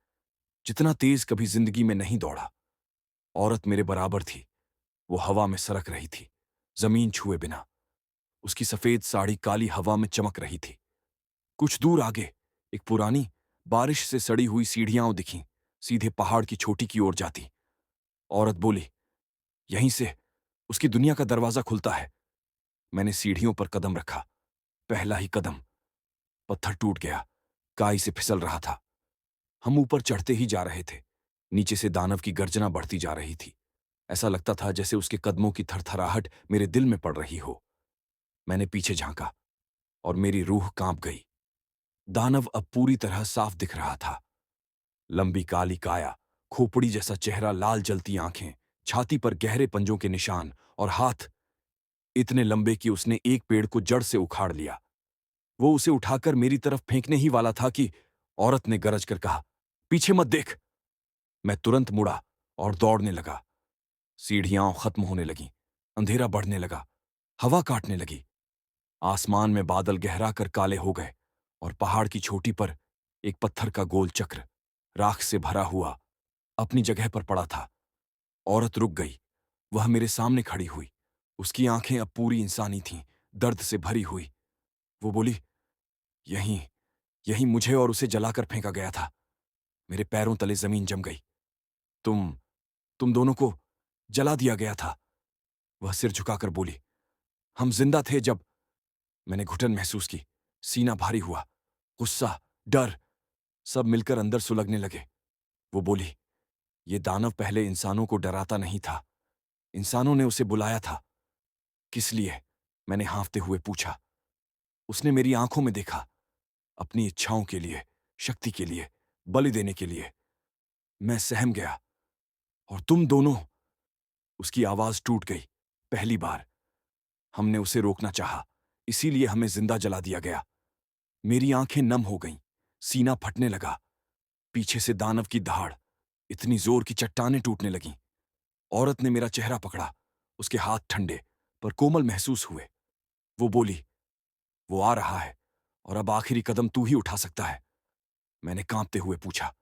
जितना तेज कभी जिंदगी में नहीं दौड़ा। औरत मेरे बराबर थी, वो हवा में सरक रही थी, जमीन छुए बिना। उसकी सफेद साड़ी काली हवा में चमक रही थी। कुछ दूर आगे एक पुरानी, बारिश से सड़ी हुई सीढ़ियां दिखीं, सीधे पहाड़ की चोटी की ओर जाती। औरत बोली, यहीं से उसकी दुनिया का दरवाजा खुलता है। मैंने सीढ़ियों पर कदम रखा। पहला ही कदम, पत्थर टूट गया, काई से फिसल रहा था। हम ऊपर चढ़ते ही जा रहे थे। नीचे से दानव की गर्जना बढ़ती जा रही थी। ऐसा लगता था जैसे उसके कदमों की थरथराहट मेरे दिल में पड़ रही हो। मैंने पीछे झांका और मेरी रूह कांप गई। दानव अब पूरी तरह साफ दिख रहा था। लंबी काली काया, खोपड़ी जैसा चेहरा, लाल जलती आंखें, छाती पर गहरे पंजों के निशान, और हाथ इतने लंबे कि उसने एक पेड़ को जड़ से उखाड़ लिया। वो उसे उठाकर मेरी तरफ फेंकने ही वाला था कि औरत ने गरज कर कहा, पीछे मत देख। मैं तुरंत मुड़ा और दौड़ने लगा। सीढ़ियां खत्म होने लगीं, अंधेरा बढ़ने लगा, हवा काटने लगी। आसमान में बादल गहरा कर काले हो गए और पहाड़ की चोटी पर एक पत्थर का गोल चक्र, राख से भरा हुआ, अपनी जगह पर पड़ा था। औरत रुक गई। वह मेरे सामने खड़ी हुई। उसकी आंखें अब पूरी इंसानी थीं, दर्द से भरी हुई। वो बोली, यहीं यहीं मुझे और उसे जलाकर फेंका गया था। मेरे पैरों तले जमीन जम गई। तुम तुम दोनों को जला दिया गया था। वह सिर झुकाकर बोली, हम जिंदा थे जब। मैंने घुटन महसूस की, सीना भारी हुआ, गुस्सा, डर, सब मिलकर अंदर सुलगने लगे। वो बोली, ये दानव पहले इंसानों को डराता नहीं था, इंसानों ने उसे बुलाया था। किस लिए? मैंने हाँफते हुए पूछा। उसने मेरी आंखों में देखा, अपनी इच्छाओं के लिए, शक्ति के लिए, बलि देने के लिए। मैं सहम गया। और तुम दोनों? उसकी आवाज टूट गई। पहली बार। हमने उसे रोकना चाहा, इसीलिए हमें जिंदा जला दिया गया। मेरी आंखें नम हो गईं, सीना फटने लगा। पीछे से दानव की दहाड़, इतनी जोर की चट्टानें टूटने लगीं। औरत ने मेरा चेहरा पकड़ा। उसके हाथ ठंडे पर कोमल महसूस हुए। वो बोली, वो आ रहा है और अब आखिरी कदम तू ही उठा सकता है। मैंने कांपते हुए पूछा,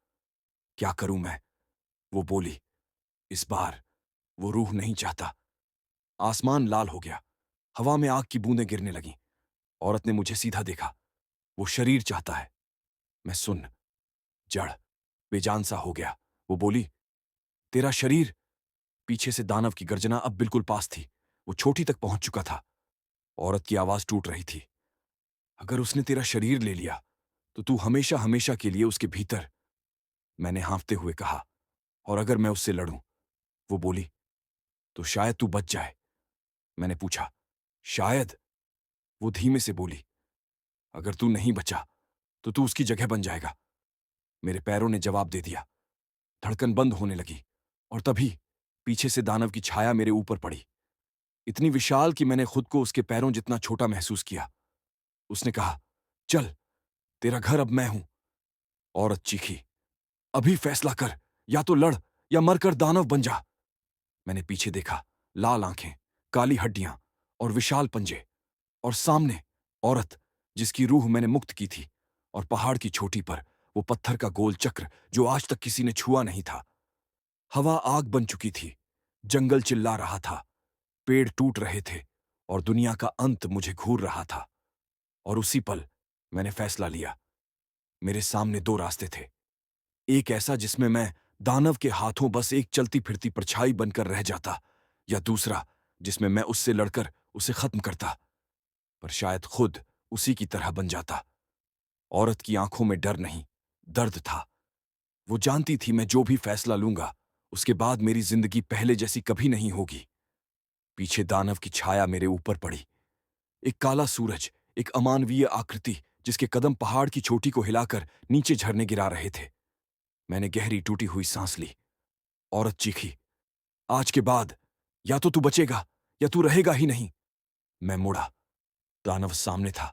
क्या करूं मैं? वो बोली, इस बार वो रूह नहीं चाहता। आसमान लाल हो गया, हवा में आग की बूंदें गिरने लगीं। औरत ने मुझे सीधा देखा। वो शरीर चाहता है। मैं सुन्न, जड़, बेजान सा हो गया। वो बोली, तेरा शरीर? पीछे से दानव की गर्जना अब बिल्कुल पास थी। वो चोटी तक पहुंच चुका था। औरत की आवाज टूट रही थी, अगर उसने तेरा शरीर ले लिया तो तू हमेशा हमेशा के लिए उसके भीतर। मैंने हाँफते हुए कहा, और अगर मैं उससे लड़ूं? वो बोली, तो शायद तू बच जाए। मैंने पूछा, शायद? वो धीमे से बोली, अगर तू नहीं बचा तो तू उसकी जगह बन जाएगा। मेरे पैरों ने जवाब दे दिया। धड़कन बंद होने लगी और तभी पीछे से दानव की छाया मेरे ऊपर पड़ी, इतनी विशाल कि मैंने खुद को उसके पैरों जितना छोटा महसूस किया। उसने कहा, चल, तेरा घर अब मैं हूं। औरत चीखी, अभी फैसला कर, या तो लड़ या मरकर दानव बन जा। मैंने पीछे देखा, लाल आंखें, काली हड्डियां और विशाल पंजे, और सामने औरत जिसकी रूह मैंने मुक्त की थी, और पहाड़ की चोटी पर वो पत्थर का गोल चक्र जो आज तक किसी ने छुआ नहीं था। हवा आग बन चुकी थी, जंगल चिल्ला रहा था, पेड़ टूट रहे थे और दुनिया का अंत मुझे घूर रहा था। और उसी पल मैंने फैसला लिया। मेरे सामने दो रास्ते थे, एक ऐसा जिसमें मैं दानव के हाथों बस एक चलती फिरती परछाई बनकर रह जाता, या दूसरा जिसमें मैं उससे लड़कर उसे खत्म करता, पर शायद खुद उसी की तरह बन जाता। औरत की आंखों में डर नहीं, दर्द था। वो जानती थी मैं जो भी फैसला लूंगा उसके बाद मेरी जिंदगी पहले जैसी कभी नहीं होगी। पीछे दानव की छाया मेरे ऊपर पड़ी, एक काला सूरज, एक अमानवीय आकृति जिसके कदम पहाड़ की चोटी को हिलाकर नीचे झरने गिरा रहे थे। मैंने गहरी टूटी हुई सांस ली। औरत चीखी, आज के बाद या तो तू बचेगा या तू रहेगा ही नहीं। मैं मुड़ा। दानव सामने था,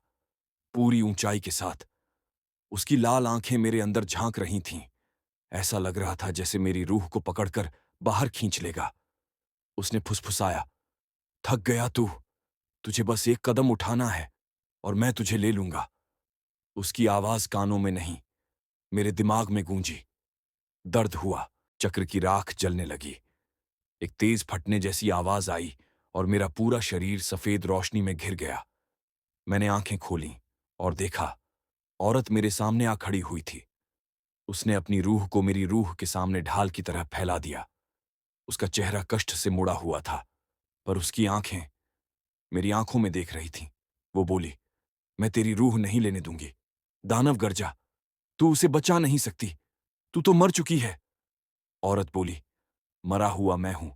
पूरी ऊंचाई के साथ। उसकी लाल आंखें मेरे अंदर झांक रही थीं। ऐसा लग रहा था जैसे मेरी रूह को पकड़कर बाहर खींच लेगा। उसने फुसफुसाया, थक गया तू, तुझे बस एक कदम उठाना है और मैं तुझे ले लूंगा। उसकी आवाज कानों में नहीं, मेरे दिमाग में गूंजी। दर्द हुआ, चक्र की राख जलने लगी। एक तेज फटने जैसी आवाज आई और मेरा पूरा शरीर सफेद रोशनी में घिर गया। मैंने आंखें खोलीं और देखा, औरत मेरे सामने आ खड़ी हुई थी। उसने अपनी रूह को मेरी रूह के सामने ढाल की तरह फैला दिया। उसका चेहरा कष्ट से मुड़ा हुआ था, पर उसकी आंखें मेरी आंखों में देख रही थीं। वो बोली, मैं तेरी रूह नहीं लेने दूंगी। दानव गरजा, तू उसे बचा नहीं सकती, तू तो मर चुकी है। औरत बोली, मरा हुआ मैं हूं,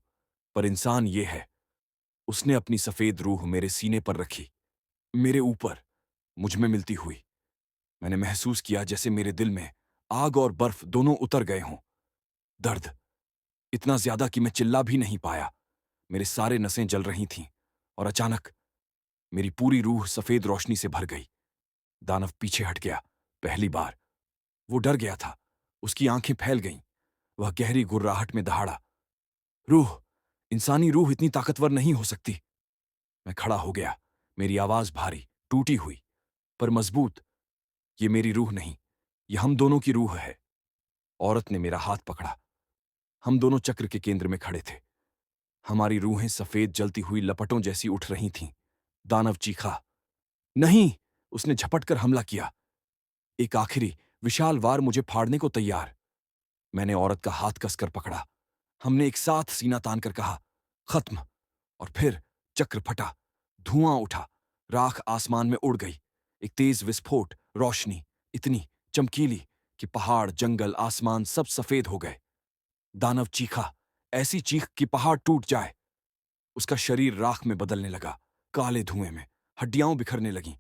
पर इंसान ये है। उसने अपनी सफेद रूह मेरे सीने पर रखी, मेरे ऊपर, मुझ में मिलती हुई। मैंने महसूस किया जैसे मेरे दिल में आग और बर्फ दोनों उतर गए हों। दर्द इतना ज्यादा कि मैं चिल्ला भी नहीं पाया। मेरे सारे नसें जल रही थीं और अचानक मेरी पूरी रूह सफेद रोशनी से भर गई। दानव पीछे हट गया। पहली बार वो डर गया था। उसकी आंखें फैल गईं। वह गहरी गुर्राहट में दहाड़ा, रूह, इंसानी रूह इतनी ताकतवर नहीं हो सकती। मैं खड़ा हो गया, मेरी आवाज भारी, टूटी हुई, पर मजबूत। ये मेरी रूह नहीं, ये हम दोनों की रूह है। औरत ने मेरा हाथ पकड़ा। हम दोनों चक्र के केंद्र में खड़े थे। हमारी रूहें सफेद जलती हुई लपटों जैसी उठ रही थीं। दानव चीखा, नहीं! उसने झपट कर हमला किया, एक आखिरी विशाल वार मुझे फाड़ने को तैयार। मैंने औरत का हाथ कसकर पकड़ा। हमने एक साथ सीना तान कर कहा, खत्म। और फिर चक्र फटा, धुआं उठा, राख आसमान में उड़ गई। एक तेज विस्फोट, रोशनी इतनी चमकीली कि पहाड़, जंगल, आसमान सब सफेद हो गए। दानव चीखा, ऐसी चीख कि पहाड़ टूट जाए। उसका शरीर राख में बदलने लगा, काले धुएं में हड्डियां बिखरने लगीं।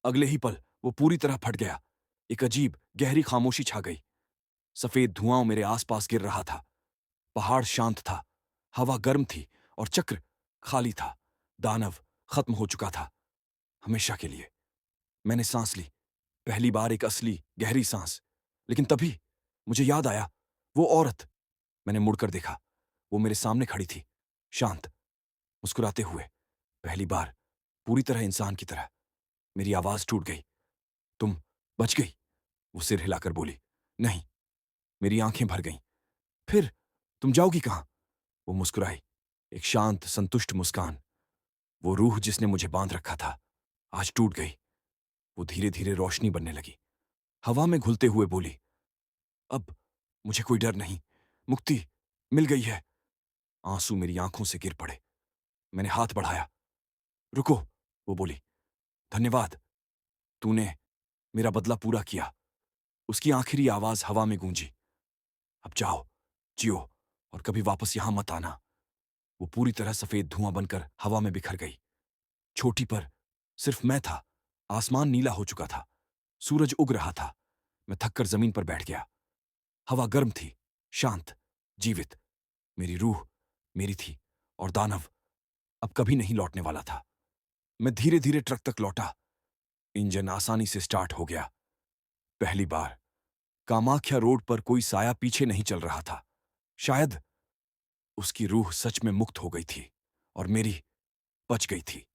अगले ही पल वो पूरी तरह फट गया। एक अजीब गहरी खामोशी छा गई। सफेद धुआं मेरे आसपास गिर रहा था। पहाड़ शांत था, हवा गर्म थी और चक्र खाली था। दानव खत्म हो चुका था, हमेशा के लिए। मैंने सांस ली, पहली बार एक असली गहरी सांस। लेकिन तभी मुझे याद आया, वो औरत। मैंने मुड़कर देखा। वो मेरे सामने खड़ी थी, शांत, मुस्कुराते हुए। पहली बार पूरी तरह इंसान की तरह। मेरी आवाज टूट गई, तुम बच गई? वो सिर हिलाकर बोली, नहीं। मेरी आंखें भर गईं। फिर तुम जाओगी कहां? वो मुस्कुराई, एक शांत संतुष्ट मुस्कान। वो रूह जिसने मुझे बांध रखा था आज टूट गई। वो धीरे धीरे रोशनी बनने लगी, हवा में घुलते हुए बोली, अब मुझे कोई डर नहीं, मुक्ति मिल गई है। आंसू मेरी आंखों से गिर पड़े। मैंने हाथ बढ़ाया, रुको। वो बोली, धन्यवाद, तूने मेरा बदला पूरा किया। उसकी आखिरी आवाज हवा में गूंजी, अब जाओ, जियो और कभी वापस यहां मत आना। वो पूरी तरह सफेद धुआं बनकर हवा में बिखर गई। छोटी पर सिर्फ मैं था। आसमान नीला हो चुका था, सूरज उग रहा था। मैं थककर जमीन पर बैठ गया। हवा गर्म थी, शांत, जीवित। मेरी रूह मेरी थी और दानव अब कभी नहीं लौटने वाला था। मैं धीरे धीरे ट्रक तक लौटा। इंजन आसानी से स्टार्ट हो गया। पहली बार कामाख्या रोड पर कोई साया पीछे नहीं चल रहा था। शायद उसकी रूह सच में मुक्त हो गई थी और मेरी बच गई थी।